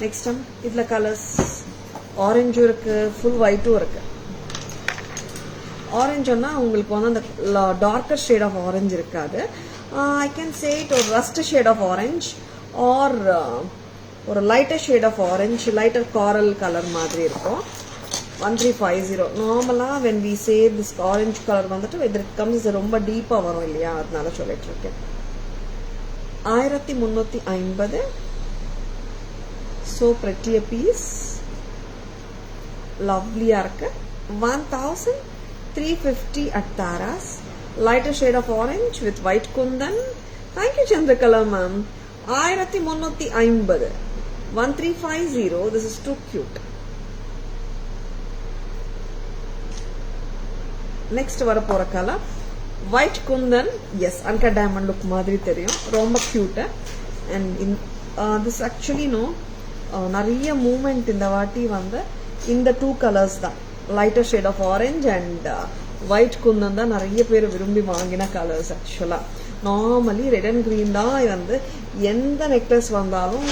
Next time இதுல கலர்ஸ் ஆரஞ்சு இருக்கு, ஃபுல் ஒயிட்டும் இருக்கு. ஆரஞ்சுன்னா உங்களுக்கு வந்து அந்த டார்க்கர் ஷேட் ஆஃப் ஆரஞ்சு இருக்காது. I can say it a rust shade of orange or ஒரு lighter shade of orange, lighter coral color மாதிரி இருக்கும். 1350. நார்மலா when we say this orange color வந்துட்டு whether it comes ரொம்ப டீப்பா வரும் இல்லையா, அதனால சொல்லிட்டு இருக்கேன். 1350. So pretty a piece. Lovely-ஆ இருக்கு. 1350 at Tara's. Lighter shade of orange with white kundan. Thank you Chandrakala ma'am. 1350. 1350. This is too cute. Next வர போற colour white kundan. Yes, uncut diamond look மாதிரி தெரியும். ரொம்ப cute. And this actually no நிறைய மூவ்மெண்ட் இந்த வாட்டி வந்து இந்த 2 கலர்ஸ் தான். Lighter shade of orange and white kundan தான் நிறைய பேர் விரும்பி வாங்கின கலர்ஸ். ஆக்சுவலா நார்மலி ரெட் அண்ட் கிரீன் தான் வந்து எந்த நெக்லஸ் வந்தாலும்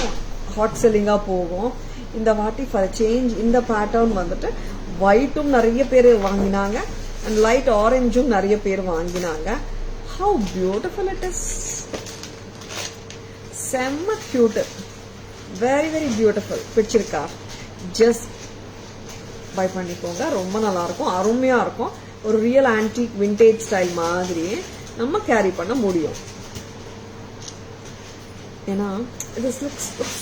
ஹாட் செல்லிங்கா போகும். இந்த வாட்டி ஃபார் சேஞ்ச் இந்த பேட்டர்ன் வந்துட்டு ஒயிட்டும் நிறைய பேர் வாங்கினாங்க அண்ட் லைட் ஆரஞ்சும் நிறைய பேர் வாங்கினாங்க. How beautiful it is. செம்ம கியூட். Very very beautiful. பிடிச்சிருக்கா? ஜஸ்ட் பை பண்ணிக்கோங்க. ரொம்ப நல்லா இருக்கும், அருமையா இருக்கும். ஒரு ரியல் ஆன்டிக் விண்டேஜ் ஸ்டைல் மாதிரியே நம்ம கேரி பண்ண முடியும். ஏன்னா இது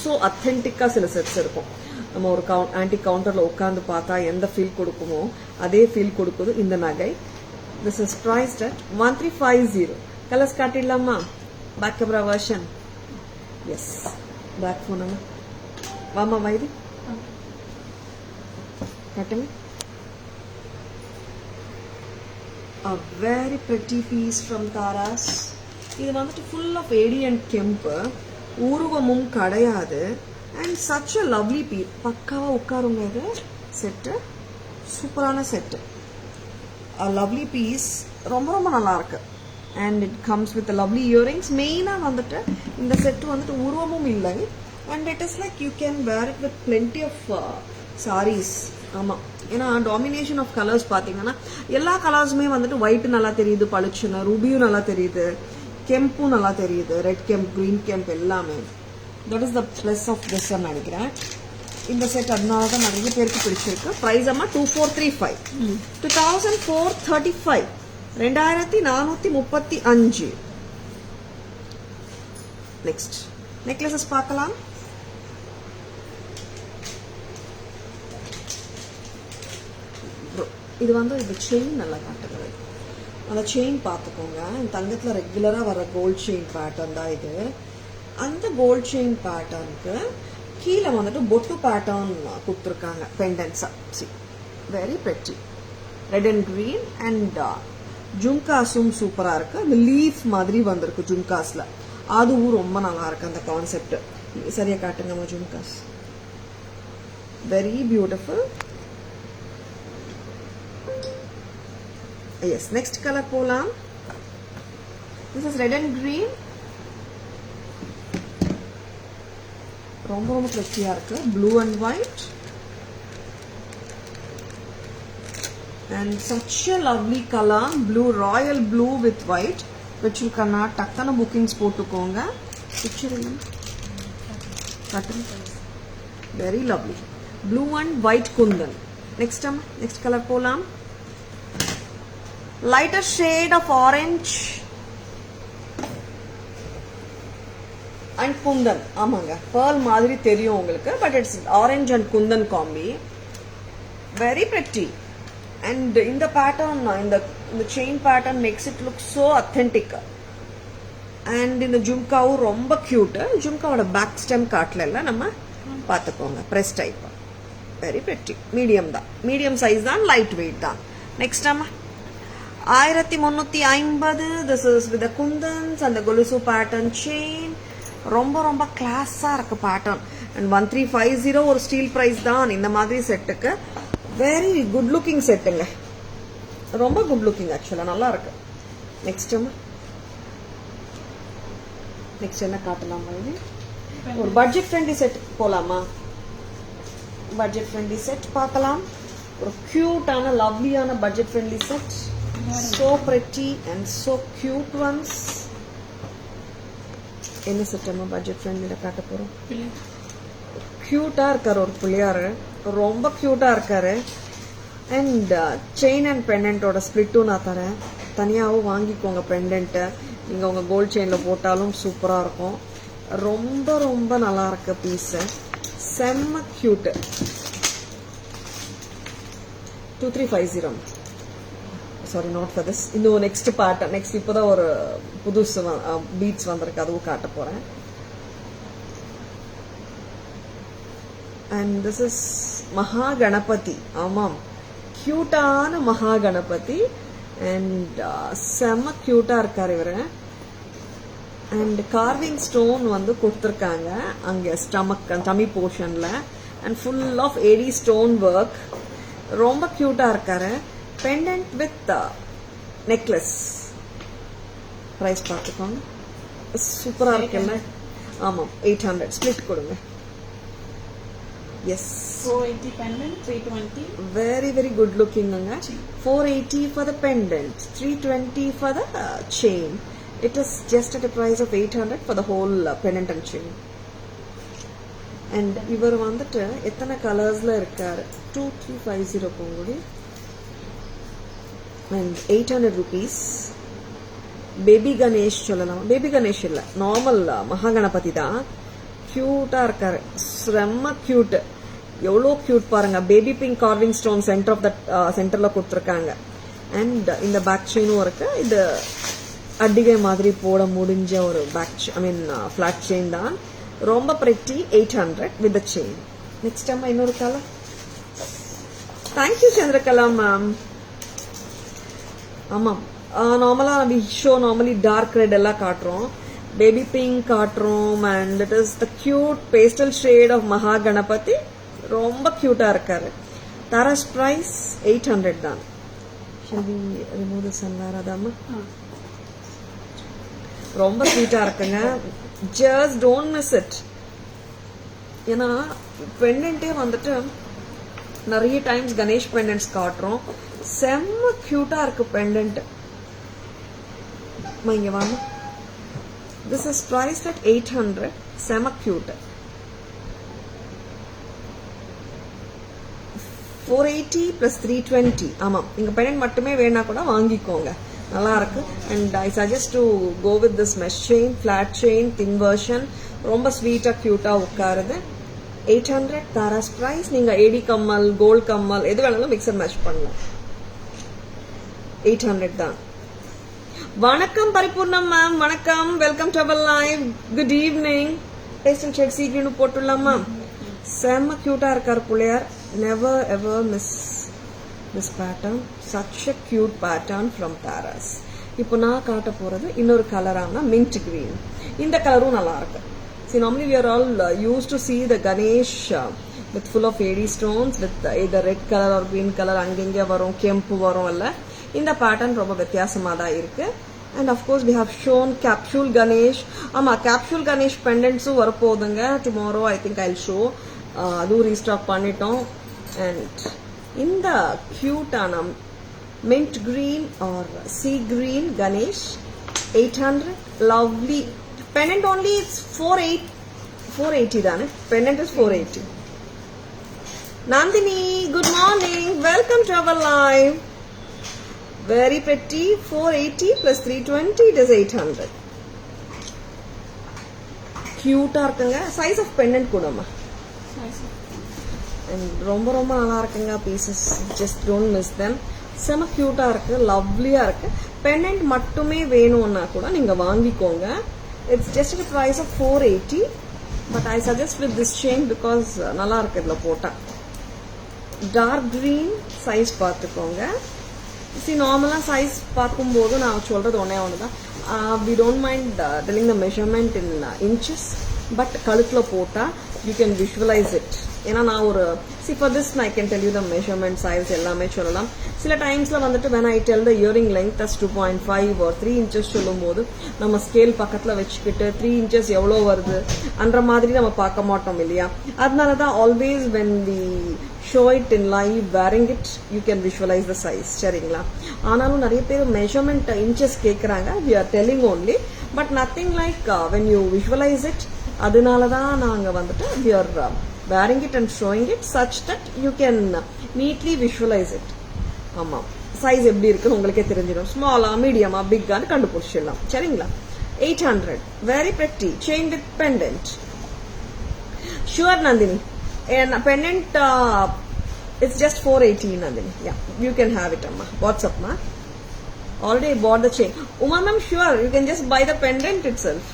ஸோ அத்தென்டிக்கா சில செட்ஸ் இருக்கும். நம்ம ஒரு ஆன்டிக் கவுண்டர்ல உட்காந்து பார்த்தா எந்த ஃபீல் கொடுக்குமோ அதே ஃபீல் கொடுக்குது இந்த நகை. This is priced at 1350. Colours காட்டிடலாமா? Back camera version. Yes, back போனா வாமா வைதி காட்டுங்க. A very pretty piece from Tara's. இது வந்துட்டு ஃபுல் ஆஃப் ஏடியன்ட் கெம்பு, உருவமும் கிடையாது. And such a lovely piece. பக்காவாக உட்காருங்க. இது செட்டு சூப்பரான செட்டு, லவ்லி பீஸ், ரொம்ப ரொம்ப நல்லா இருக்கு. And it comes with lovely earrings. மெயினாக வந்துட்டு இந்த செட்டு வந்துட்டு உருவமும் இல்லை. And it is like you can wear it with plenty of saris. ஆமாம், ஏன்னா டாமினேஷன் ஆஃப் கலர்ஸ் பார்த்தீங்கன்னா எல்லா கலர்ஸுமே வந்துட்டு ஒயிட் நல்லா தெரியுது, பளிச்சுன்னு ரூபியும் நல்லா தெரியுது, கெம்பும் நல்லா தெரியுது, ரெட் கெம்ப், க்ரீன் கெம்ப் எல்லாமே. That is the plus of this நினைக்கிறேன். இந்த செட் அதனால தான் நிறைய பேருக்கு பிடிச்சிருக்கு. ப்ரைஸ் அம்மா 2435, 2435, 2435. நெக்ஸ்ட் நெக்லஸஸ் பார்க்கலாம். இது வந்து இந்த செயின் நல்லா காட்டுறது. அந்த செயின் பார்த்துக்கோங்க. தங்கத்தில் ரெகுலராக வர கோல்ட் செயின் பேட்டர்ன் தான் இது. அந்த கோல்ட் செயின் பேட்டர்னுக்கு கீழே வந்துட்டு பொட்டு பேட்டர்ன் கொடுத்துருக்காங்க பெண்டன்ஸாக. சி வெரி பெட்டி, ரெட் அண்ட் க்ரீன். அண்ட் ஜும்காஸும் சூப்பராக இருக்குது. அந்த லீஃப் மாதிரி வந்திருக்கு ஜும்காஸில், அதுவும் ரொம்ப நல்லா இருக்கு அந்த கான்செப்ட். சரியா காட்டுங்கம்மா jhumkas. Very beautiful. Yes, next colour போலாம். This is red and green. ரொம்ப ரொம்ப ப்ரெட்டியாக இருக்கு. Blue and white. And such a lovely colour. Blue, royal blue with white. வச்சிருக்கேன்னா டக்குன்னு புக்கிங்ஸ் போட்டுக்கோங்க. Picture very lovely. Blue and white kundan. Next next colour போலாம். Lighter shade of orange and kundan. ஆமாங்க, பேர்ல் மாதிரி தெரியும் உங்களுக்கு, but it's orange and kundan combi. Very pretty. And இந்த பேட்டர்ன், இந்த chain pattern maths it look so authentic. And இந்த ஜும்காவும் ரொம்ப கியூட். ஜும்காவோட பேக் ஸ்டெம் காட்டல, நம்ம பார்த்துக்கோங்க. Press type, very pretty. Medium தான், மீடியம் சைஸ் தான், லைட் வெயிட் தான். நெக்ஸ்ட் நம்ம 1350. திஸ் இஸ் வித் குந்தன்ஸ் அந்த கொலுசு பேட்டர்ன் செயின். ரொம்ப ரொம்ப கிளாஸாக இருக்கு பேட்டர்ன். அண்ட் 1350 ஒரு ஸ்டீல் ப்ரைஸ் தான் இந்த மாதிரி செட்டுக்கு. வெரி குட் லுக்கிங் செட்டுங்க, ரொம்ப குட் லுக்கிங் ஆக்சுவலாக, நல்லா இருக்கு. நெக்ஸ்ட் நெக்ஸ்ட் என்ன காட்டலாமா? இது ஒரு பட்ஜெட் ஃப்ரெண்ட்லி செட் போலாமா? பட்ஜெட் ஃப்ரெண்ட்லி செட் பார்க்கலாம். ஒரு கியூட்டான லவ்லியான budget friendly set. So pretty and so cute ones. என்ன செட்டமா பட்ஜெட் ஃப்ரெண்ட்லில காட்ட போறோம்? கியூட்டா இருக்காரு ஒரு பிள்ளையாரு, ரொம்ப கியூட்டா இருக்காரு. அண்ட் செயின் அண்ட் பெண்டன்ட்டோட ஸ்பிளிட்டும் நான் தரேன். தனியாகவும் வாங்கிக்கோங்க பெண்டன்ட்டை. நீங்கள் உங்கள் கோல்ட் செயினில் போட்டாலும் சூப்பராக இருக்கும். ரொம்ப ரொம்ப நல்லா இருக்கு பீஸு, செம்ம cute. 2350. Sorry, not for this. இன்னும் நெக்ஸ்ட் பார்ட், நெக்ஸ்ட் இப்போதான் ஒரு புதுசு பீட்ஸ் வந்திருக்கு, அதுவும் காட்ட போறேன். அண்ட் திஸ் இஸ் மகா கணபதி. ஆமாம், கியூட்டான மகா கணபதி. அண்ட் செம்ம கியூட்டா இருக்காரு இவரு. அண்ட் கார்விங் ஸ்டோன் வந்து கொடுத்துருக்காங்க அங்கே ஸ்டமக், டமி போர்ஷன்ல. And full of AD stone work. ரொம்ப கியூட்டா இருக்காரு. Pendant with necklace. பிரைஸ் பார்த்துக்கோங்க, சூப்பரா இருக்குல்ல? ஆமாம், 800. ஸ்பிளிட் கொடுங்க. Yes, 480 pendant, 320. Very very good looking. 480 for the pendant, 320 for the chain. It is just at a price of 800 for the whole pendant and chain. And இவர் வந்துட்டு எத்தனை கலர்ஸ்ல இருக்காரு? 2350 போகுது. And 800 rupees. பேபி கணேஷ் சொல்லலாம். பேபி கணேஷ் இல்ல, நார்மல் மகாகணபதி தான். கியூட்டா இருக்காரு, செம்ம கியூட். எவ்வளோ கியூட் பாருங்க. Baby pink carving stone centre of the சென்டர்ல கொடுத்துருக்காங்க. அண்ட் இந்த பேக் செயினும் இருக்கு. இது அடிகை மாதிரி போட முடிஞ்ச ஒரு பேக், ஐ மீன் ஃபிளாட் செயின் தான். ரொம்ப pretty. 800 with the chain. Next அம்மா இன்னொரு கலர். Thank you Chandrakala ma'am. ஆமாம், நார்மலாக we show normally dark red எல்லாம் காட்டுறோம், பேபி பிங்க் காட்டுறோம், and it is the cute pastel shade of Maha Ganapati. ரொம்ப கியூட்டா இருக்காரு. தாராஸ் பிரைஸ் 800 தான். Shall we remove the sunlight அதம்மா? ரொம்ப ஸ்வீட்டா இருக்குங்க. Just don't miss it. ஏன்னா பெண்டன்ட்டே வந்துட்டு நிறைய டைம்ஸ் கணேஷ் பெண்டன்ட்ஸ் காட்டுறோம். செம்ம கியூட்டா இருக்கு பெண்டன்ட். இங்க வாங்க. This is priced at 800. செம்ம கியூட். 480 plus 320. ஆமாம், இங்க பெண்டன்ட் மட்டுமே வேணா கூட வாங்கிக்கோங்க, நல்லா இருக்கு. And I suggest to go with this mesh chain, flat chain, thin version. ரொம்ப ஸ்வீட்டா கியூட்டா உட்காருது. 800 தாராஸ் பிரைஸ். நீங்க ஏடி கம்மல், கோல்ட் கம்மல் எது வேணாலும் மிக்ஸ் அண்ட் மேட்ச் பண்ணலாம். 800 தான். வணக்கம் பரிபூர்ணம் மேம், வணக்கம், welcome to our live. Good evening. Pastel shade சீக்கிரம் போட்டுடலாமா? செம்ம கியூட்டா இருக்காரு Pillaiyar. Never ever miss this pattern. Such a cute pattern from Taras. இப்போ நான் காட்ட போறது இன்னொரு கலரான mint green. இந்த கலரும் நல்லா இருக்கு. See, normally we are all used to see the Ganesh with full of AD stones with either red color or green color. அங்கங்க வரும், கெம்பு வரும் இல்ல. இந்த pattern ரொம்ப வித்தியாசமா தான் இருக்கு. And of course we have shown capsule Ganesh. ஆமா, capsule Ganesh pendantsம் வரப்போகுதுங்க. Tomorrow I think I'll show. அதுவும் ரீஸ்டாக் பண்ணிட்டோம். And இந்த கியூட்டான mint green or sea green Ganesh 800. Lovely pendant. Only it's 480 தானே? Pendant is 480. Nandini, good morning, welcome to our live. Very pretty. 480 plus 320, it is 800. கியூட்டா இருக்குங்க. சைஸ் ஆஃப் pendant கூடமா. ரொம்ப ரொம்ப நல்லா இருக்குங்க pieces. Just don't miss them. செம கியூட்டா இருக்கு, லவ்லியா இருக்கு. பெண்டன்ட் மட்டுமே வேணும்னா கூட நீங்க வாங்கிக்கோங்க. It's just the price of 480. But I suggest with this chain because நல்லா இருக்கு இதுல போட்டா. டார்க் கிரீன் சைஸ் பார்த்துக்கோங்க. சி நார்மலா சைஸ் பார்க்கும்போது நான் சொல்றது ஒன்னே ஒண்ணுதான். We don't mind telling the measurement in inches. But கழுத்துல போட்டா யூ கேன் விஷுவலைஸ் இட். ஏன்னா நான் ஒரு see for this I can tell you the measurement size எல்லாமே சொல்லலாம். சில டைம்ஸ்ல வந்துட்டு when I tell the earring length as 2.5 or 3 inches சொல்லும்போது நம்ம ஸ்கேல் பக்கத்துல வச்சுக்கிட்டு 3 inches எவ்வளவு வருது அன்ற மாதிரி நம்ம பார்க்க மாட்டோம் இல்லையா? அதனாலதான் always when we show it in live wearing it you can visualize the size. சரிங்களா? ஆனாலும் நிறைய பேர் measurement inches கேக்குறாங்க. We are telling only but nothing like when you visualize it. அதனாலதான் நாங்க வந்துட்டு we are wearing it and showing it such that you can neatly visualize it. ஆமா, சைஸ் எப்படி இருக்குன்னு உங்களுக்கே தெரிஞ்சிடும். ஸ்மாலா, மீடியமா, பிக்கான்னு கண்டுபிடிச்சிடலாம். சரிங்களா? 800. Very pretty. Chain with pendant. Sure, Nandini. And pendant, it's just 480, Nandini. Yeah, you can have it, Amma. What's up, ma? Already bought the chain. Uma ma'am, sure, you can just buy the pendant itself.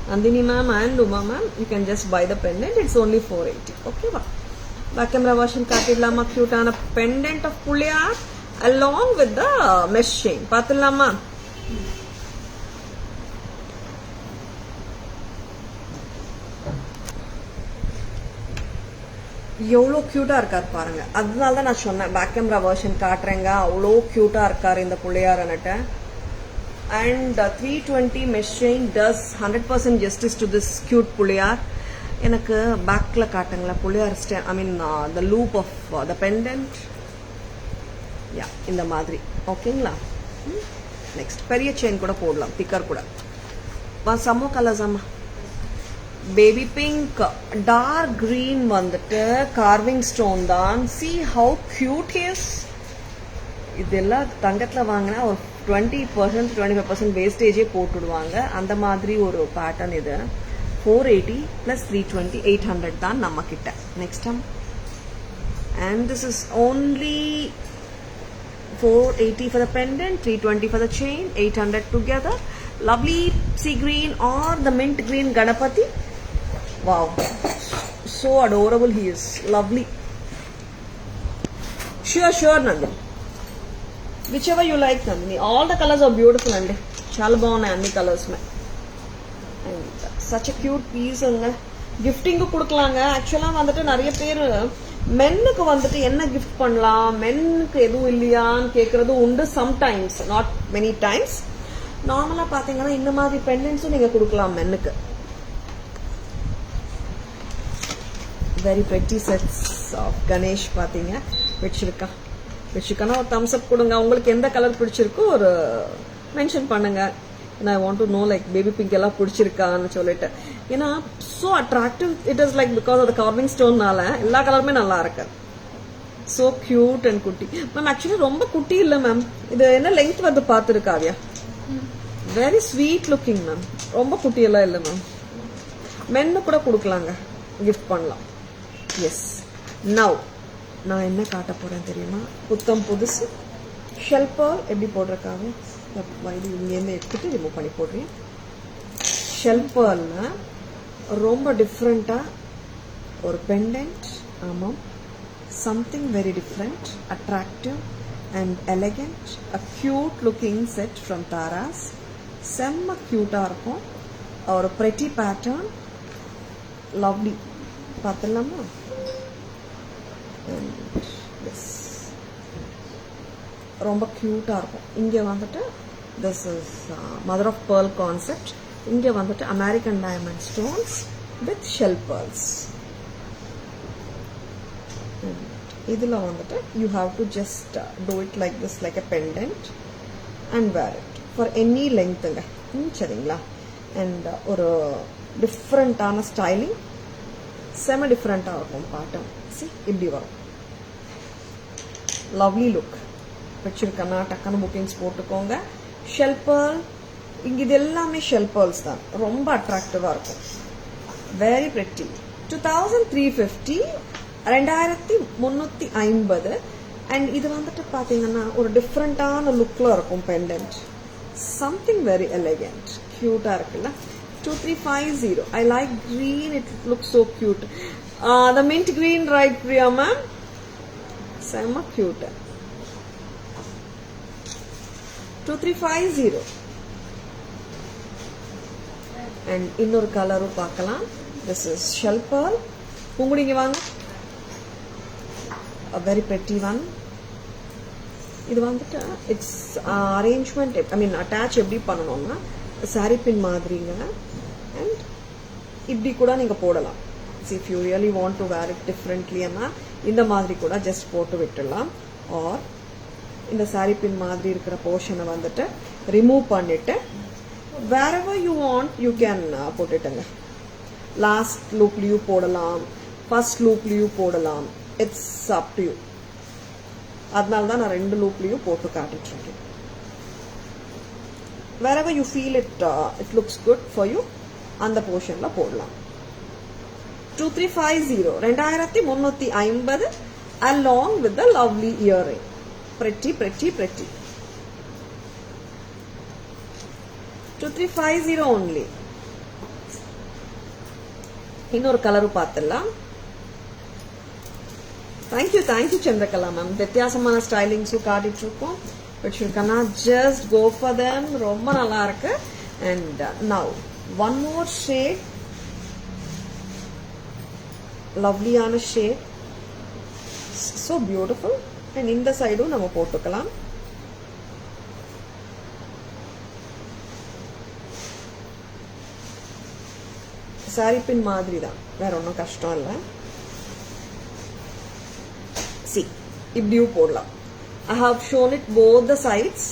Nandini ma'am and Uma ma'am, you can just buy the pendant. It's only 480. Okay, va. Back camera version kaatidlama. Cute ana pendant of Pulliyar along with the mesh chain. Paatidlama. எவ்வளோ கியூட்டா இருக்காரு பாருங்க. அதனால தான் நான் சொன்னேன் பேக் கேமரா வெர்ஷன் காட்டுறேங்க. அவ்வளோ கியூட்டா இருக்காரு இந்த புள்ளையாரன்ட்ட. And 320 mesh chain does 100% justice to this cute Pillaiyar. எனக்கு பேக்ல காட்டுங்களா புள்ளையார் ஐ மீன் the loop of the pendant. Yeah, இந்த மாதிரி. ஓகேங்களா? நெக்ஸ்ட் பெரிய செயின் கூட போடலாம், திக்கர் கூட. சம்மோ கலர்ஸ் அம்மா. பேபி பிங்க், டார்க் கிரீன் வந்துட்டு கார்விங் ஸ்டோன் தான். see how cute he is. இதெல்லாம் தங்கத்துல வாங்கினா ஒரு 20% 25% வேஸ்டேஜே போட்டுடுவாங்க. அந்த மாதிரி ஒரு பேட்டர்ன் இது. 480 plus 320 800 தான் நம்ம கிட்ட. Next time and this is only 480 for the pendant, 320 for the chain, 800 together. Lovely sea green or the mint green Ganapati. Wow, so adorable he is. Lovely. Sure Nandini. whichever you like Nandini. All the colors are beautiful and చాలా బాగున్నాయి అన్ని colours and such a cute piece and கிஃப்டிங்கு கொடுக்கலாங்க. ஆக்சுவலா வந்துட்டு நிறைய பேர் மென்னுக்கு வந்துட்டு என்ன கிஃப்ட் பண்ணலாம், மென்னுக்கு எதுவும் இல்லையான்னு கேட்கறது உண்டு. Sometimes, not many times. நார்மலா பாத்தீங்கன்னா இந்த மாதிரி பெண்டன்ஸும் நீங்க கொடுக்கலாம் மென்னுக்கு. Very pretty sets of Ganesh பாத்தீங்க வச்சிருக்கானா ஒரு தம்ஸ் அப் கொடுங்க. உங்களுக்கு எந்த கலர் பிடிச்சிருக்கோ ஒரு மென்ஷன் பண்ணுங்க. I want to know like baby pink எல்லாம் பிடிச்சிருக்கான்னு சொல்லிட்டு. ஏன்னா so attractive it is like because of carving ஸ்டோன்னால எல்லா கலருமே நல்லா இருக்கு. ஸோ கியூட் அண்ட் குட்டி. மேம் ஆக்சுவலி ரொம்ப குட்டி இல்லை மேம். இது என்ன லெங்த் வந்து பார்த்துருக்காவியா? Very sweet looking ma'am. ரொம்ப குட்டியெல்லாம் இல்லை மேம். மென்னு கூட கொடுக்கலாங்க, கிஃப்ட் பண்ணலாம். எஸ். நவ் நான் என்ன காட்ட போறேன் தெரியுமா? புத்தம் புதுசு ஷெல் பேர்ல் எப்படி போட்டிருக்காங்க. இது இங்கேருந்து எடுத்துட்டு ரிமூவ் பண்ணி போடுறேன். ஷெல் பேர்ல்னா ரொம்ப டிஃப்ரெண்டா ஒரு பெண்டன்ட். ஆமாம், something very different, attractive and elegant. A cute looking set from Tara's. செம்ம கியூட்டா இருக்கும். ஒரு பிரெட்டி பேட்டர்ன், லவ்லி. பார்த்துலாமா? ரொம்ப கியூட்டா இருக்கும். இங்க வந்துட்டு this is mother of pearl concept. இங்க வந்துட்டு American diamond stones with shell pearls. இதுல வந்துட்டு you have to just do it like this, like a pendant and wear it for any லெங்க்த்துங்க. சரிங்களா? அண்ட் ஒரு டிஃப்ரெண்டான ஸ்டைலிங், செம டிஃப்ரெண்டா இருக்கும் பேட்டர்ன். இப்படி வரும். Lovely look. வச்சிருக்கேன்னா டக்குன்னு புக்கிங்ஸ் போட்டுக்கோங்க. ஷெல் பேர்ல், இங்க இது எல்லாமே ஷெல் பேர்ல்ஸ் தான். ரொம்ப அட்ராக்டிவா இருக்கும். Very pretty. 2350, 2350. அண்ட் இது வந்துட்டு பாத்தீங்கன்னா ஒரு டிஃப்ரெண்டான லுக்ல இருக்கும் பெண்டன்ட். சம்திங் வெரி எலிகண்ட், கியூட்டா இருக்குல்ல. 2350. I like green. It looks so cute. The mint green, right, Priya ma'am? Sama cute. 2350. And இன்னொரு கலரும் பார்க்கலாம். This is shell pearl. உங்களுங்க வாங்க. A very pretty one. இது வந்துட்டு it's arrangement, I mean attach எப்படி பண்ணணும்னா சாரி பின் மாதிரிங்க. அண்ட் இப்படி கூட நீங்க போடலாம். if you really want to wear it differently னா இந்த மாதிரி கூட ஜஸ்ட் போட்டு விட்டுடலாம். ஆர் இந்த சாரி பின் மாதிரி இருக்கிற போர்ஷனை வந்துட்டு ரிமூவ் பண்ணிட்டு wherever you want you can put it. Last லூப்லயும் போடலாம், ஃபர்ஸ்ட் லூப்லயும் போடலாம். It's up to you. அதனால தான் நான் ரெண்டு லூப்லயும் போட்டு காட்டிட்டு இருக்கேன். wherever you feel it looks good for you, அந்த போர்ஷன்ல போடலாம். 2350, 2350 along with the lovely earring. Pretty. 2350 only. இன்னொரு கலரு பார்த்துடலாம். Thank you Chandrakala ma'am. வித்தியாசமான ஸ்டைலிங்ஸும் காட்டிட்டு இருக்கோம். But you cannot just go for them. ரொம்ப நல்லா இருக்கு. And now one more shade. லவ்லியான ஷேட், so beautiful. and இந்த சைடும் நம்ம போட்டுக்கலாம். சாரி பின் மாதிரி தான், வேற ஒன்றும் கஷ்டம் இல்லை. இப்படியும் போடலாம். I have shown it both the sides.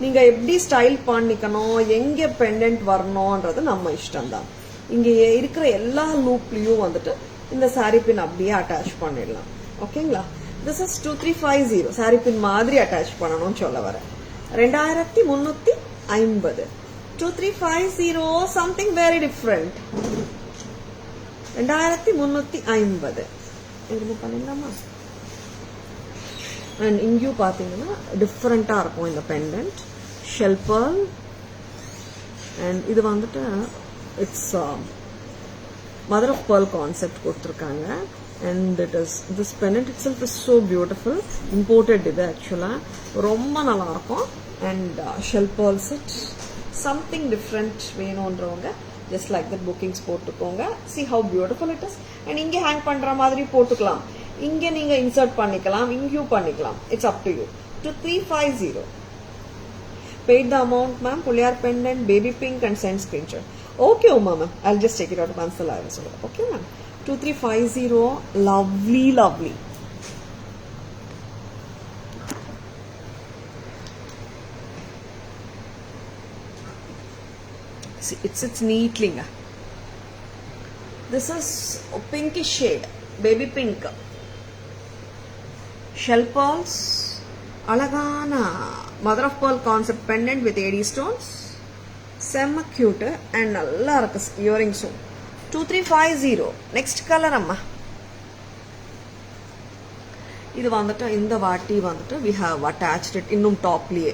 நீங்க எப்படி ஸ்டைல் பண்ணிக்கணும், எங்க பெண்டன்ட் வரணும்ன்றது நம்ம இஷ்டம் தான். இங்க இருக்கிற எல்லா லூப்லயும் வந்துட்டு இந்த சாரி பின் அப்படியே அட்டாச் பண்ணிடலாம். ஓகேங்களா? This is 2350. சாரி பின் மாதிரி அட்டாச் பண்ணணும்னு சொல்ல வர. 2350. 2350 something very different. 2350 இது பண்ணிடலாமா? அண்ட் இங்கேயும் பார்த்தீங்கன்னா டிஃப்ரெண்டா இருக்கும் இந்த பெண்டன்ட். Shell pearl. அண்ட் இது வந்துட்டு it's mother of pearl concept கொடுத்துருக்காங்க. and it is, this pendant itself is so beautiful. Imported இது actually ரொம்ப நல்லா இருக்கும். And shell pearl set, something different வேணும்ன்றவங்க just like that bookings போட்டுக்கோங்க. See how beautiful it is. And இங்க hang பண்ற மாதிரி போட்டுக்கலாம், இங்க நீங்க insert பண்ணிக்கலாம், இங்கேயும் பண்ணிக்கலாம். It's up to you. 2350. Paid the amount, ma'am. Pulyar pendant, baby pink, and send screenshot. Okay, ma'am. I'll just take it out once the live is over. Okay, ma'am. 2350. Lovely, lovely. See, it sits neatly. This is a pinkish shade, baby pink. Shell pearls, alagana mother of pearl concept pendant with AD stones. Semma cute and nalla irukku earrings. 2350. Next color amma. இது வந்துட்டு இந்த வாட்டி வந்துட்டு we have attached it இன்னும் டாப்லயே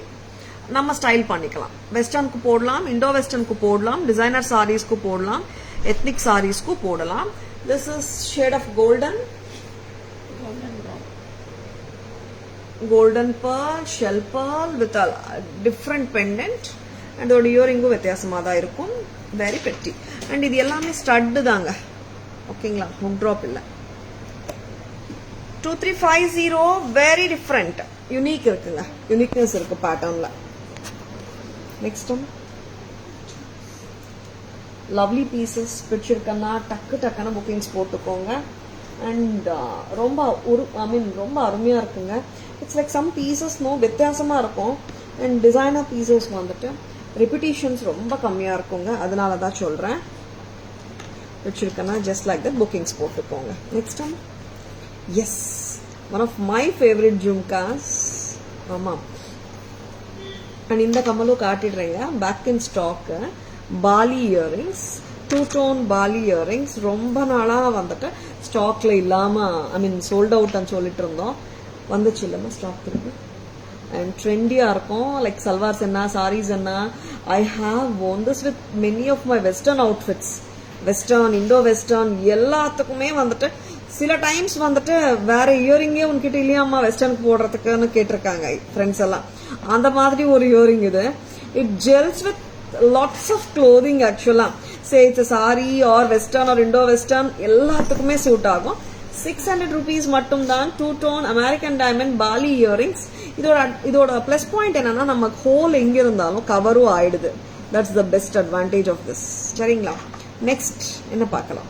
நம்ம ஸ்டைல் பண்ணிக்கலாம். வெஸ்டர்னுக்கு போடலாம், இண்டோ வெஸ்டர்னுக்கு போடலாம், டிசைனர் சாரீஸ்க்கு போடலாம், எத்னிக் சாரீஸ்க்கு போடலாம். This is shade of golden pearl, shell pearl with a different pendant and ஒரு இயரிங்கும் வித்தியாசமா தான் இருக்கும். வெரி பெட்டி. அண்ட் இது எல்லாமே ஸ்டட் தாங்க. ஓகேங்களா, ஹுக் ட்ராப் இல்ல. 2350 வெரி டிஃப்ரெண்ட், யூனிக் இருக்குங்க, யூனிக்னஸ் இருக்கு பேட்டர்ன்ல. நெக்ஸ்ட் ஒன் லவ்லி பீசஸ் பிடிச்சிருக்கன்னா டக்கு டக்குன்னு புக்கிங்ஸ் போட்டுக்கோங்க. அண்ட் ரொம்ப ரொம்ப அருமையா இருக்குங்க. இட்ஸ் லைக் சம் பீசஸ் வித்தியாசமா இருக்கும். அண்ட் டிசைனர் பீசஸ் வந்துட்டு ரிப்பிட்டேஷன்ஸ் ரொம்ப கம்மியா இருக்குங்க, அதனால தான் சொல்றேன். வச்சிருக்கேன்னா ஜஸ்ட் லைக் தட் புக்கிங்ஸ் போட்டுக்கோங்க. Next one, yes, one of my favourite jhumkas. ஆமாம், அண்ட் இந்த கம்மலும் காட்டிடுறேங்க. Back in stock bali earrings, 2 tone bali earrings ரொம்ப நாளா வந்துட்டு ஸ்டாக்ல இல்லாம சோல்ட் அவுட்னு சொல்லிட்டு இருந்தோம். வந்துச்சு இல்லைன்னா ஸ்டாக் இருக்கு. அண்ட் ட்ரெண்டியா இருக்கும். லைக் சல்வார்ஸ் என்ன, சாரீஸ் என்ன. I have worn this with many of my western outfits. Western, Indo western எல்லாத்துக்குமே வந்துட்டு சில டைம்ஸ் வந்துட்டு வேற இயரிங்கே உன்கிட்ட இல்லையாம்மா வெஸ்டர்னுக்கு போடுறதுக்குன்னு கேட்டிருக்காங்க ஃப்ரெண்ட்ஸ் எல்லாம். அந்த மாதிரி ஒரு இயரிங் இது. It gels with lots of clothing ஆக்சுவலா. Say it's saree or western or Indo western எல்லாத்துக்குமே சூட் ஆகும். 600 rupees மட்டும் தான். 2 tone American diamond bali earrings. இதோட பிளஸ் பாயிண்ட் என்னன்னா நம்ம ஹோல் எங்க இருந்தாலும் கவரும் ஆயிடுது. That's the best advantage of this. சரிங்களா, நெக்ஸ்ட் என்ன பார்க்கலாம்?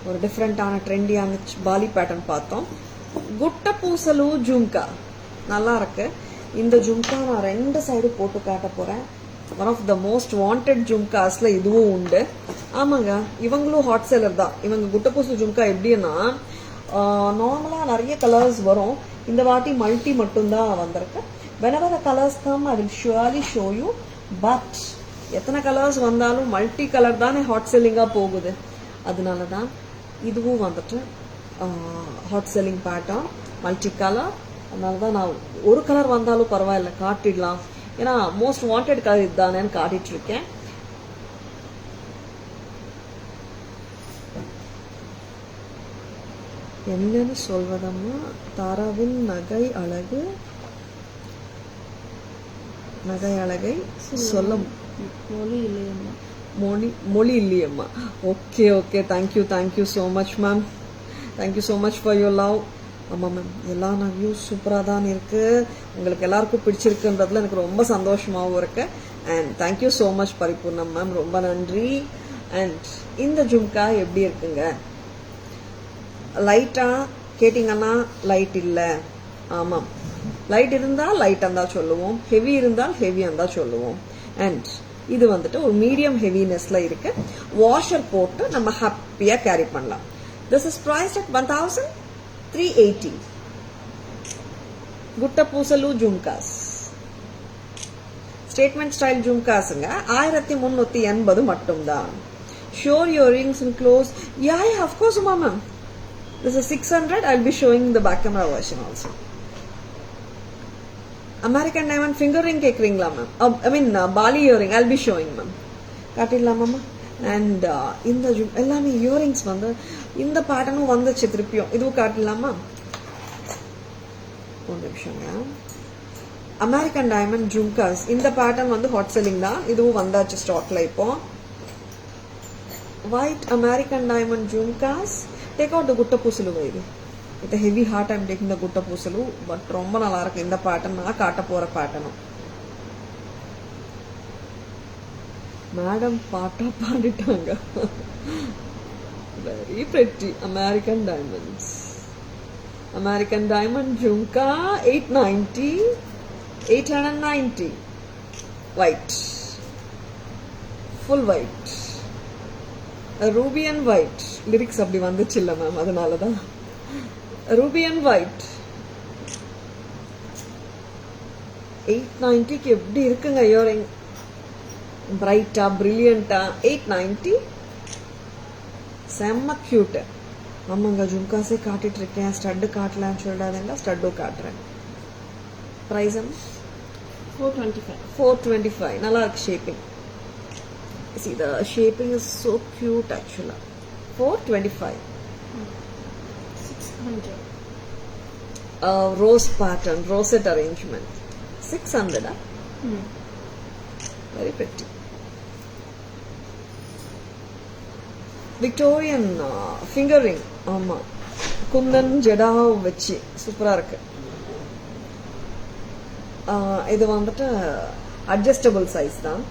ஒரு டிஃப்ரெண்டான ட்ரெண்டியான பாலி பேட்டர்ன் பார்த்தோம். குட்ட பூசலு ஜும்கா நல்லா இருக்கு. இந்த ஜும்கா நான் 2 சைடு போட்டு காட்ட போறேன். One of the most wanted ஜும்காஸ்ல இதுவும் உண்டு. ஆமாங்க, இவங்களும் ஹாட் செல்லர் தான். இவங்க குட்டப்பூசு ஜும்கா எப்படின்னா நார்மலா நிறைய கலர்ஸ் வரும். இந்த வாட்டி மல்டி மட்டும்தான் வந்திருக்கு. whenever the colors come I will surely show you, but எத்தனை கலர்ஸ் வந்தாலும் மல்டி கலர் தானே ஹாட் செல்லிங்கா போகுது. அதனால தான் இதுவும் வந்துட்டு hot selling pattern, multi colour. அதனால தான் நான் ஒரு கலர் வந்தாலும் பரவாயில்ல காட்டிடலாம், ஏன்னா மோஸ்ட் வாண்டட் கலர் இதுதானேன்னு காட்டிட்டு இருக்கேன். என்னன்னு சொல்வதம்மா, தாராவின் நகை அழகை சொல்ல மொழி இல்லையம்மா. Okay okay, thank you so much ma'am. Thank you so much for your love. ஆமாம் மேம், எல்லா நகையும் சூப்பராக தான் இருக்கு. உங்களுக்கு எல்லாருக்கும் பிடிச்சிருக்குன்றதுல எனக்கு ரொம்ப சந்தோஷமாகவும் இருக்கு. And thank you so much Paripoornam ma'am, ரொம்ப நன்றி. அண்ட் இந்த ஜும்கா எப்படி இருக்குங்க? லைட்டா கேட்டிங்கன்னா லைட் இல்லை. ஆமாம், லைட் இருந்தால் லைட்டாக இருந்தால் சொல்லுவோம், ஹெவி இருந்தால் ஹெவியாக இருந்தால் சொல்லுவோம். அண்ட் இது வந்துட்டு ஒரு மீடியம் ஹெவினஸ்ல இருக்கு. வாஷர் போட்டு நம்ம ஹாப்பியா கேரி பண்ணலாம். This is priced at 1380. Gutta pusalu jhumkas, statement style ஜும்காஸுங்க 1380 மட்டும்தான். Sure earrings and close. Yeah of course ma'am. This is 600. I'll be showing the back camera version also. American diamond finger ring கேக்குறீங்களா ma'am? I mean Bali earring I'll be showing ma'am. காட்டிடலாம் மாமா. அண்ட் இந்த எல்லாமே இயரிங்ஸ் வந்து இந்த பேட்டர்னும் வந்துச்சு திருப்பியும். இதுவும் காட்டலாமா? ஒரு நிமிஷங்க. அமெரிக்கன் டைமண்ட் ஜும்காஸ் இந்த பேட்டர்ன் வந்து ஹாட் செல்லிங் தான். இதுவும் வந்தாச்சு ஸ்டாக்ல இப்போ. White American diamond jhumkas. Take out the gutta pusalu இது. With heavy heart I'm taking the gutta pusalu. But ரொம்ப நல்லா இருக்கு இந்த பேட்டர்ன். நான் காட்ட போற பேட்டர்னும். மேடம் பாட்டா பாடிட்டாங்க. Very pretty. American diamonds. American diamond jhumka 890. 890. White. Full white. Ruby and white. Lyrics அப்படி வந்துச்சு இல்ல மேம், அதனாலதான். Ruby and white. 890க்கு எப்படி இருக்குங்க இயரிங்? பிரைட்டா பிரில்லியண்டா. 890. செம்ம கியூட். ஆமாங்க, ஜும்காஸே காட்டிட்டு இருக்கேன். ஸ்டட்டு காட்டலான்னு சொல்லாதீங்க, ஸ்டட்டும் காட்டுறேன். பிரைஸ் 425. 425. நல்லா இருக்கு shaping. See, the shaping is so cute actually. 425. 600. Rose pattern, rosette arrangement. 600. Very pretty. Victorian finger ring. ஆமா, குந்தன் ஜடா வச்சு சூப்பரா இருக்கு. இது வந்துட்டு அட்ஜஸ்டபிள் சைஸ் தான்.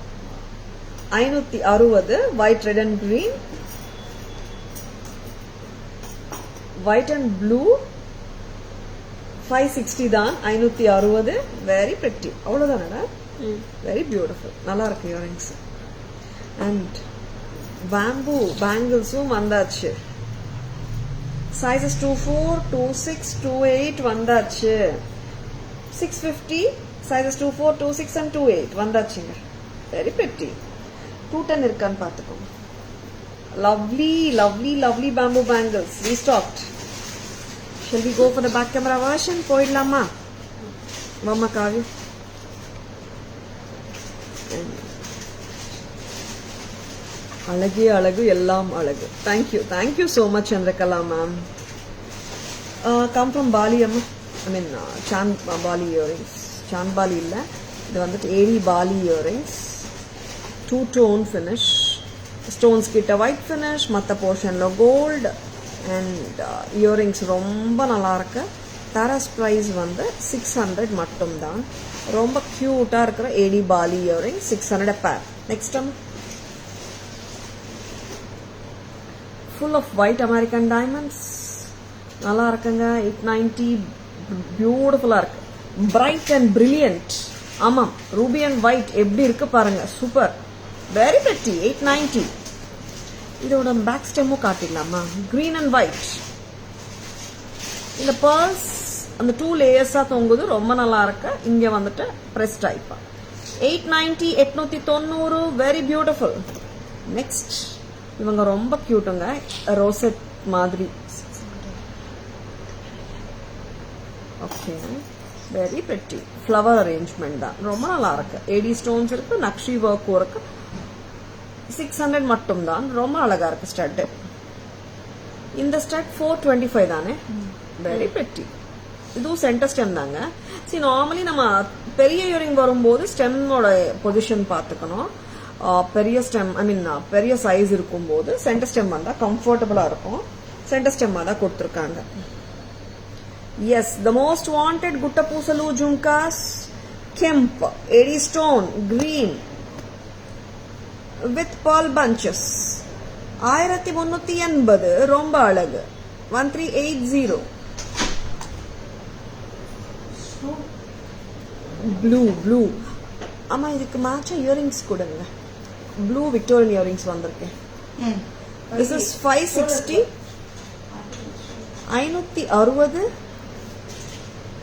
560. White, red and green. White and blue. 560 தான். 560. Very pretty. அவ்வளவுதானடா? Very beautiful. நல்லா இருக்கு இயரிங்ஸ். அண்ட் பேம்பு பேங்கிள்ஸும் வந்தாச்சு. சைஸஸ் 24, 26, 28 வந்தாச்சு. 650. சைஸஸ் 24, 26 and 28 வந்தாச்சுங்க. Very pretty. 210 இருக்கான்னு பார்த்துக்கோங்க. Lovely lovely lovely bamboo bangles restocked. Shall we go for the back camera version? போயிடலாமா? வாமா காவி. அழகே அழகு, எல்லாம் அழகு. Thank you so much Chandrakala ma'am. Come from bali அம்மா. I mean chand bali earrings. Chand bali இல்ல, இது வந்துட்டு ஏரி bali earrings. 2-tone finish. Stones கிட்ட ஒயிட் ஃபினிஷ், மற்ற போர்ஷன்ல கோல்டு. அண்ட் இயரிங்ஸ் ரொம்ப நல்லா இருக்கு. தரஸ் பிரைஸ் வந்து 600 மட்டும்தான். ரொம்ப கியூட்டா இருக்கிற ஏடி poly earring 600 pair. Next full of white American diamonds. நல்லா இருக்குங்க. 890. பியூட்டிஃபுல்லா இருக்கு. Bright and brilliant. ஆமாம், ரூபி அண்ட் ஒயிட் எப்படி இருக்கு பாருங்க. சூப்பர். Very pretty. 890. இதோட பேக் ஸ்டெம்மும் காட்டிடலாமா? Green and white. இந்த பர்ல்ஸ் அந்த 2 லேயர்ஸா தொங்குது. ரொம்ப நல்லா இருக்கு. இங்க வந்துட்டு press type. 890. 890. Very beautiful. Next இவங்க ரொம்ப கியூட்டுங்க. ரோசெட் மாதிரி. Okay, very pretty. Flower arrangement தான். ரொம்ப நல்லா இருக்கு. ஏடி ஸ்டோன்ஸ் இருக்கு, நக்ஷி ஒர்க்கும் இருக்கு. 600 மட்டும் தான். ரொம்ப அழகா இருக்கு ஸ்டட். இந்த ஸ்டட் 425 தானே? Very pretty. இதுவும் சென்டர் ஸ்டெம் தாங்க. சரி, நார்மலி நம்ம பெரிய இயரிங் வரும்போது ஸ்டெம்மோட பொசிஷன் பார்த்துக்கணும். பெரிய ஸ்டெம், ஐ மீன் பெரிய சைஸ் இருக்கும்போது சென்டர் ஸ்டெம் வந்தா கம்ஃபர்டபுளா இருக்கும். சென்டர் ஸ்டெம்மா தான் கொடுத்துருக்காங்க. S, the most wanted gutta pusalu jhumkas. Kemp AD stone green with pearl bunches. 1380. ரொம்ப அழகு. 1380. ப்ளூ. ஆமா, இதுக்கு மேட்சா இயரிங்ஸ் கொடுங்க. ப்ளூ விக்டோரியன் இயரிங்ஸ் வந்திருக்கேன். This is 560. 560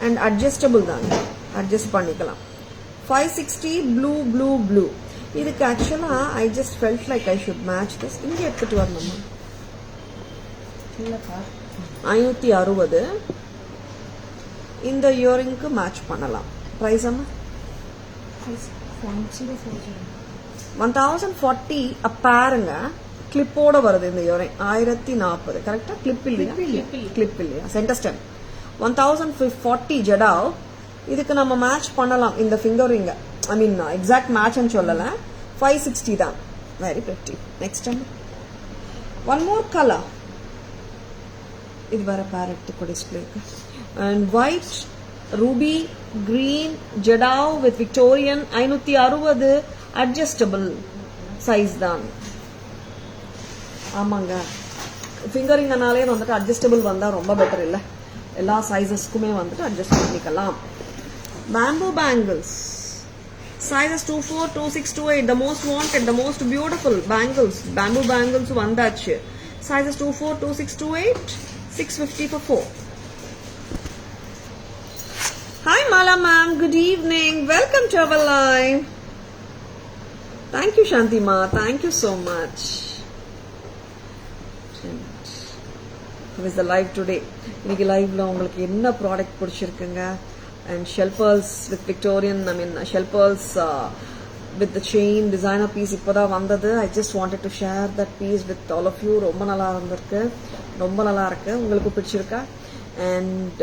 அண்ட் அட்ஜஸ்டபிள் தாங்க. அட்ஜஸ்ட் பண்ணிக்கலாம். 560. ப்ளூ. இதுக்கு ஆக்சுவலா I just felt like I should match this. இங்க எடுத்துட்டு வரணுமா? 560. இந்த இயரிங்க்கு மேட்ச் பண்ணலாம். பிரைஸ் அம்மா? 1040 பாருங்க, கிளிப்போட வருது இந்த இயரிங். 1040 கரெக்டா? கிளிப் இல்லையா? கிளிப் இல்லையா? Centre stem. 1040 ஜடாவ். இதுக்கு நம்ம மேட்ச் பண்ணலாம் இந்த ஃபிங்கர் ரிங்க. ஐ மீன் எக்ஸாக்ட் மேட்ச்னு சொல்லல. 560 தான். Very pretty. Next one more colour. இது வர பேரட்டுக்கு டிஸ்பிளேக்கு. And white ruby green jadau with Victorian 560 adjustable size தான். ஆமாங்க, ஃபிங்கரிங்கனாலே வந்துட்டு அட்ஜஸ்டபிள் வந்தால் ரொம்ப பெட்டர் இல்லை? எல்லா சைஸஸ்க்குமே வந்துட்டு அட்ஜஸ்ட் பண்ணிக்கலாம். Bamboo bangles sizes 24, 26, 28, the most wanted, the most beautiful bangles. Bamboo bangles vandachu. Sizes 24, 26, 28, 650 for 4. Hi Mala ma'am, good evening. Welcome to our live. Thank you Shanti ma, thank you so much. How is the live today? இன்னைக்கு லைவ்ல உங்களுக்கு என்ன product பிடிச்சிருக்குங்க? And shell pearls with Victorian, I mean shell pearls with the chain designer piece இப்போதா வந்தது. I just wanted to share that piece with all of you. ரொம்ப நல்லா இருந்திருக்கு, ரொம்ப நல்லா இருக்கு. உங்களுக்கு பிடிச்சிருக்கா? And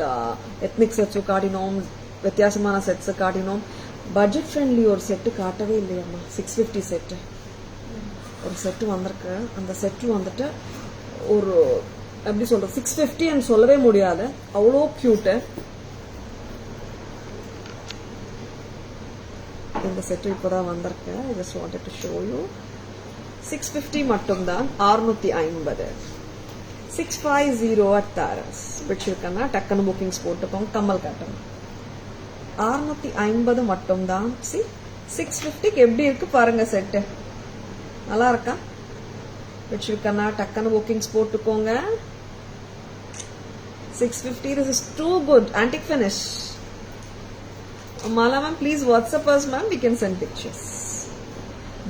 ethnic sets காட்டினோம், வித்தியாசமான செட்ஸ் காட்டினோம். பட்ஜெட் ஃப்ரெண்ட்லி ஒரு செட்டு காட்டவே இல்லையம்மா. 650 செட்டு ஒரு செட்டு வந்திருக்கு. அந்த செட்டு வந்துட்டு ஒரு எப்படி சொல்றது, 650 சொல்லவே முடியாது, அவ்வளோ கியூட்டு. இந்த செட்டு இப்போதான் வந்திருக்கு. I just wanted to show you. 650 மட்டும்தான். 650 650 at Taras. பிடிச்சிருக்கேன்னா டக்குன்னு புக்கிங்ஸ் போட்டுக்கோங்க. கம்மல் காட்டணும். 650 மட்டும்தான். 650க்கு எப்படி இருக்கு பாருங்க செட்டு. நல்லா இருக்கா? பிடிச்சிருக்கேன்னா டக்குன்னு புக்கிங்ஸ் போட்டுக்கோங்க. 650. This is too good. Antique finish. Mala ma'am, please WhatsApp us ma'am, we can send pictures.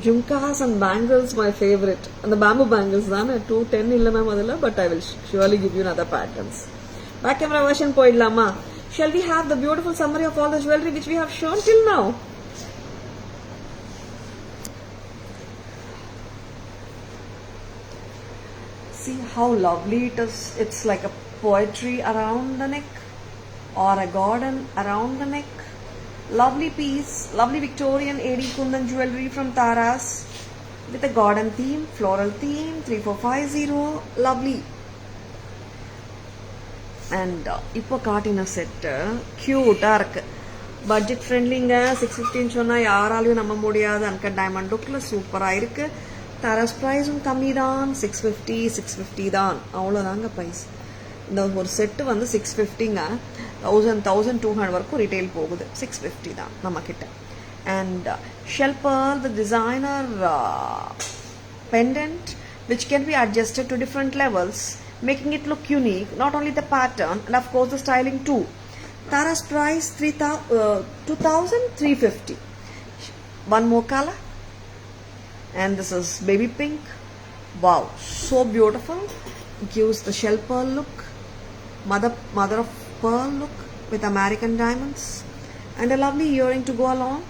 Jhumkas and bangles my favorite. And the bamboo bangles dhaan 210 illa ma'am adala, but I will surely give you another patterns. Back camera version poidlama. Shall we have the beautiful summary of all the jewelry which we have shown till now? See how lovely it is. It's like a poetry around the neck or a garden around the neck. Lovely piece, lovely Victorian AD Kundan jewelry from Taras with a garden theme, floral theme, 3450, lovely. And இப்போ காட்டின செட் கியூட்டா இருக்கு. பட்ஜெட் ஃப்ரெண்ட்லிங்க. 650 சொன்னா யாராலையும் நம்ப முடியாது. அன்கட் டைமண்ட் லுக்ல சூப்பரா இருக்கு. Taras பிரைஸும் கம்மி தான். 650 தான், அவ்வளோதாங்க பிரைஸ். இந்த ஒரு செட்டு வந்து 650ங்க. 1200 வரைக்கும் ரீட்டைல் போகுது. 650 தான் நம்ம கிட்ட. And shell pearl the designer pendant which can be adjusted to different levels, making it look unique. Not only the pattern and of course the styling too. Taras price 2350. One more color, and this is baby pink. Wow, so beautiful. Gives the shell pearl look, mother of pearl look with American diamonds, and a lovely earring to go along.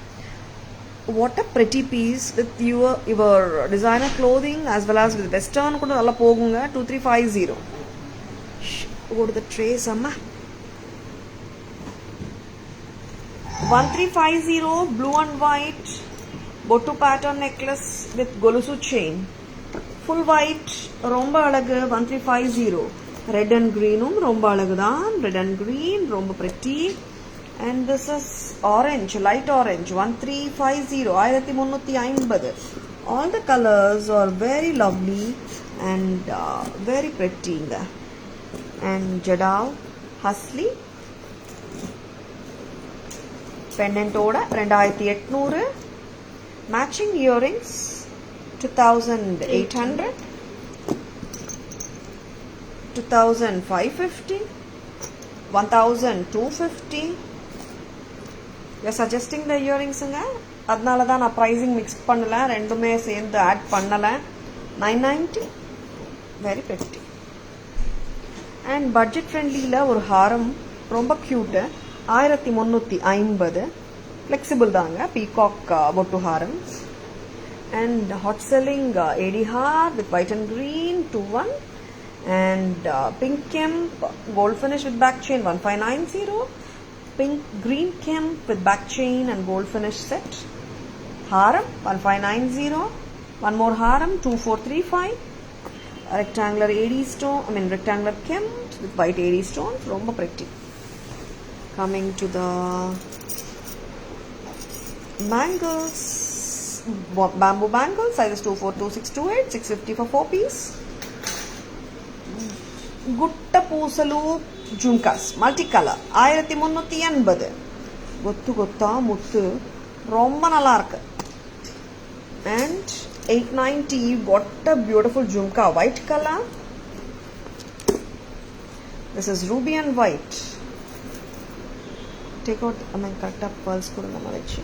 What a pretty piece with your designer clothing as well as with western kuda nalla pogunga. 2350. Go to the trace amma. 1350 blue and white bottu pattern necklace with golusu chain. Full white romba alagu. 1350. Red and green romba alagu dhaan. Red and green romba pretty. And this is orange, light orange. 1350. 1350. All the colors are very lovely and very pretty. And Jadav Hasli pendant oda 2800. Matching earrings 2800. 2550. 1250. You're suggesting the earrings nga, adnala da na pricing mix pannala, rendume சேர்ந்து add பண்ணல. 990. Very pretty. And budget friendly la ஒரு ஹாரம் ரொம்ப cute. 1350. flexible தாங்க. peacock bottu haram. and hot selling AD Heart with white and green 2-1, and pink Kemp gold finish with back chain 1590, pink green Kemp with back chain and gold finish set, Haram 1590, one more Haram 2435, rectangular AD stone, rectangular Kemp with white AD stones, romba pretty. Coming to the bangles, bamboo bangles, sizes 24, 26, 28, 650 for 4 piece. Gutta Poosalu Jhumkas, multicolor, 1380. Gottu gotta muttu, romba nalla irukku. And 890, what a beautiful jhumka, white color. This is ruby and white. Take out, correct up pearls kudunga malachi.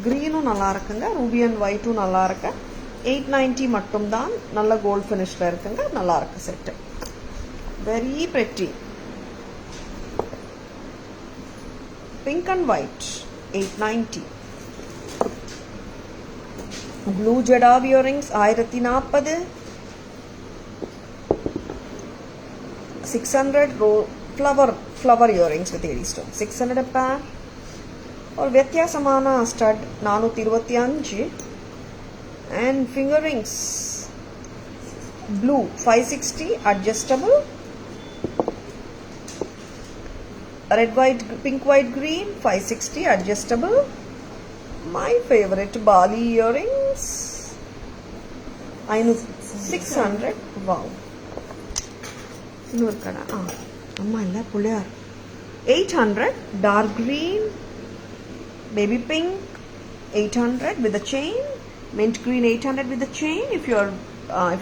Green nalla irukanga, ruby and white nalla irukku. 890 mattum dhaan nalla gold finish la irukanga, nalla irukku set. Very pretty. Pink and white 890. Blue jadab earrings 1040. 600 flower earrings with AD stone 600 a pair. और व्यत्यासमान stud 425, and finger rings blue 560 adjustable, red white pink white green 560 adjustable. My favorite Bali earrings 600. Wow. Innur kada amma illa puliyar 800 dark green, baby pink 800 with the chain, mint green 800 with the chain. If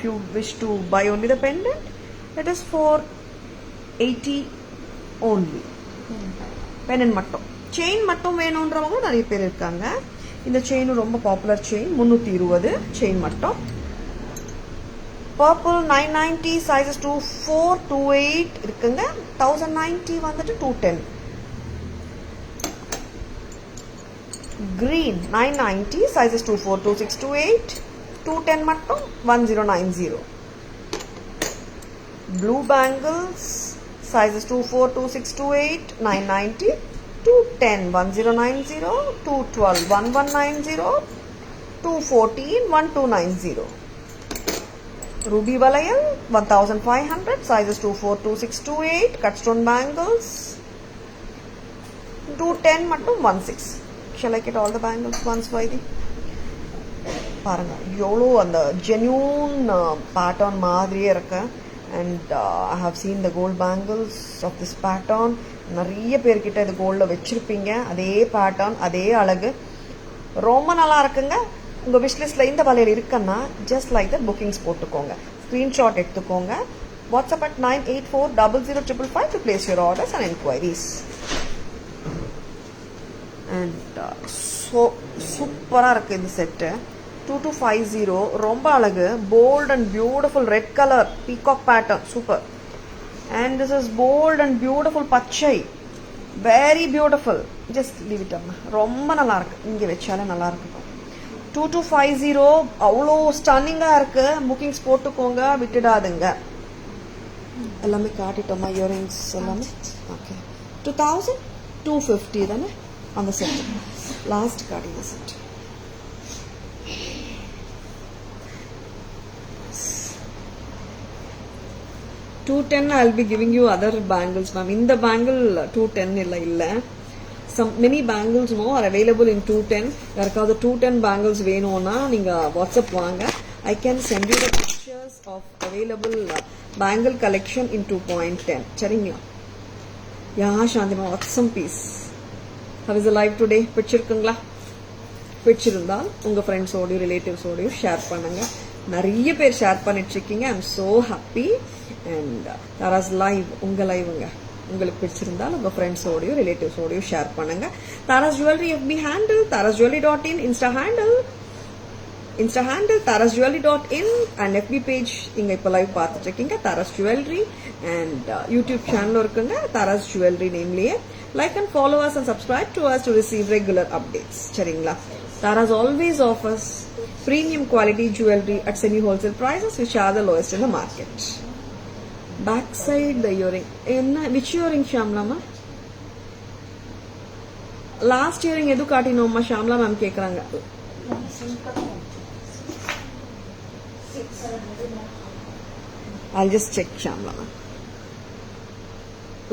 you wish to buy only the pendant, that is for 80 only. Pendant mattum, chain mattum வேணும்ன்றவங்க நிறைய பேர் இருக்காங்க. இந்த செயின் ரொம்ப பாப்புலர் செயின் 320 செயின் மட்டும். Purple 990, sizes 24, 28 இருக்குங்க. 1090 வந்துட்டு 210. Green 990, sizes 24, 26, 28, 210 மட்டும் 1090. Blue bangles, sizes 24, 26, 28, 990, 210, 1090, 212, 1190, 214, 1290. Ruby Valayal 1500, sizes 24, 26, 28, cut stone bangles 210 மட்டும் 16. Shall I get all the bangles once, Vaidi? பாருங்க எவ்வளோ அந்த genuine pattern மாதிரியே இருக்கு. And I have seen the gold bangles of this pattern. நிறைய பேர்கிட்ட இது கோல்டில் வச்சிருப்பீங்க. அதே பேட்டர்ன், அதே அழகு, ரொம்ப நல்லா இருக்குங்க. உங்கள் விஷ்லிஸ்ட்டில் இந்த வளையல் இருக்குன்னா ஜஸ்ட் லைக் தட் புக்கிங்ஸ் போட்டுக்கோங்க, ஸ்க்ரீன்ஷாட் எடுத்துக்கோங்க. WhatsApp at 98400555 to place your orders and inquiries. And சூப்பராக இருக்குது இந்த செட்டு. 2250, ரொம்ப அழகு, bold and beautiful red color peacock pattern, super. And this is bold and beautiful பச்சை, very beautiful. Just leave it amma, ரொம்ப நல்லா இருக்கு, இங்கே வச்சாலே நல்லா இருக்கு. 2250 அவ்வளோ ஸ்டன்னிங்காக இருக்கு. புக்கிங்ஸ் போட்டுக்கோங்க, விட்டுடாதுங்க. எல்லாமே காட்டிட்டோமா இயரிங்ஸ் எல்லாமே? ஓகே, 2250 தானே அந்த set. Last card set. $210. I'll be giving you other bangles, ma'am. In the bangle 210 illa. Some many bangles are available in 210. யாருக்காவது 210 bangles வேணும்னா நீங்க வாட்ஸ்அப் வாங்க. I can send you the pictures of available bangle collection in 2.10. சரிங்களா? Yeah, Shantima, awesome piece. How is the live today? பிடிச்சிருக்குங்களா? பிடிச்சிருந்தால் உங்க ஃப்ரெண்ட்ஸ் ஓடியோ ரிலேட்டிவ்ஸ் ஓடியோ ஷேர் பண்ணுங்க. நிறைய பேர் ஷேர் பண்ணிட்டு இருக்கீங்க. I am so happy. And Taras live உங்க லைவுங்க. உங்களுக்கு பிடிச்சிருந்தால் உங்க ஃப்ரெண்ட்ஸ் ஓடியோ ரிலேட்டிவ்ஸ் ஓடியோ ஷேர் பண்ணுங்க. Taras jewellery FB handle tarasjewelry.in, Insta handle tarasjewelry.in, and FB page இங்க இப்ப லைவ் பார்த்துட்டு இருக்கீங்க Taras jewellery. And YouTube channel இருக்குங்க தாராஸ் ஜுவல்லரி நேம்லயே. Like and follow us and subscribe to us to receive regular updates. சரிங்களா? Tara's always offers premium quality jewelry at semi-wholesale prices which are the lowest in the market. Backside the earring. Which earring, Shamla ma? Last earring edu kaatinomma Shamla ma'am kekranga. I'll just check Shamla ma'am.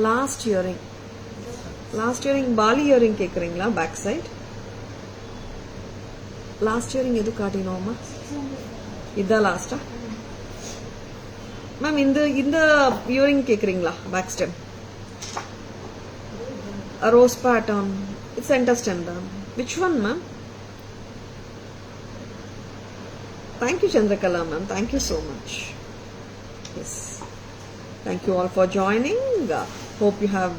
Last earring Bali earring கேக்குறீங்களா பேக் சைட் லாஸ்ட் இயரிங் எது காட்டினோமா இதான் லாஸ்டா மேம் இந்த இயரிங் கேக்குறீங்களா back stem rose pattern it's centre stem தான் which one ma'am thank you Chandrakala ma'am thank you so much yes thank you all for joining hope you have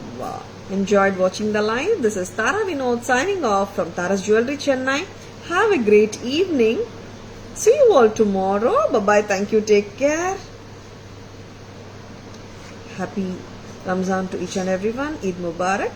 enjoyed watching the live. This is Tara Vinod signing off from Tara's Jewelry Chennai. Have a great evening. See you all tomorrow. Bye-bye. Thank you. Take care. Happy Ramzan to each and everyone. Eid Mubarak.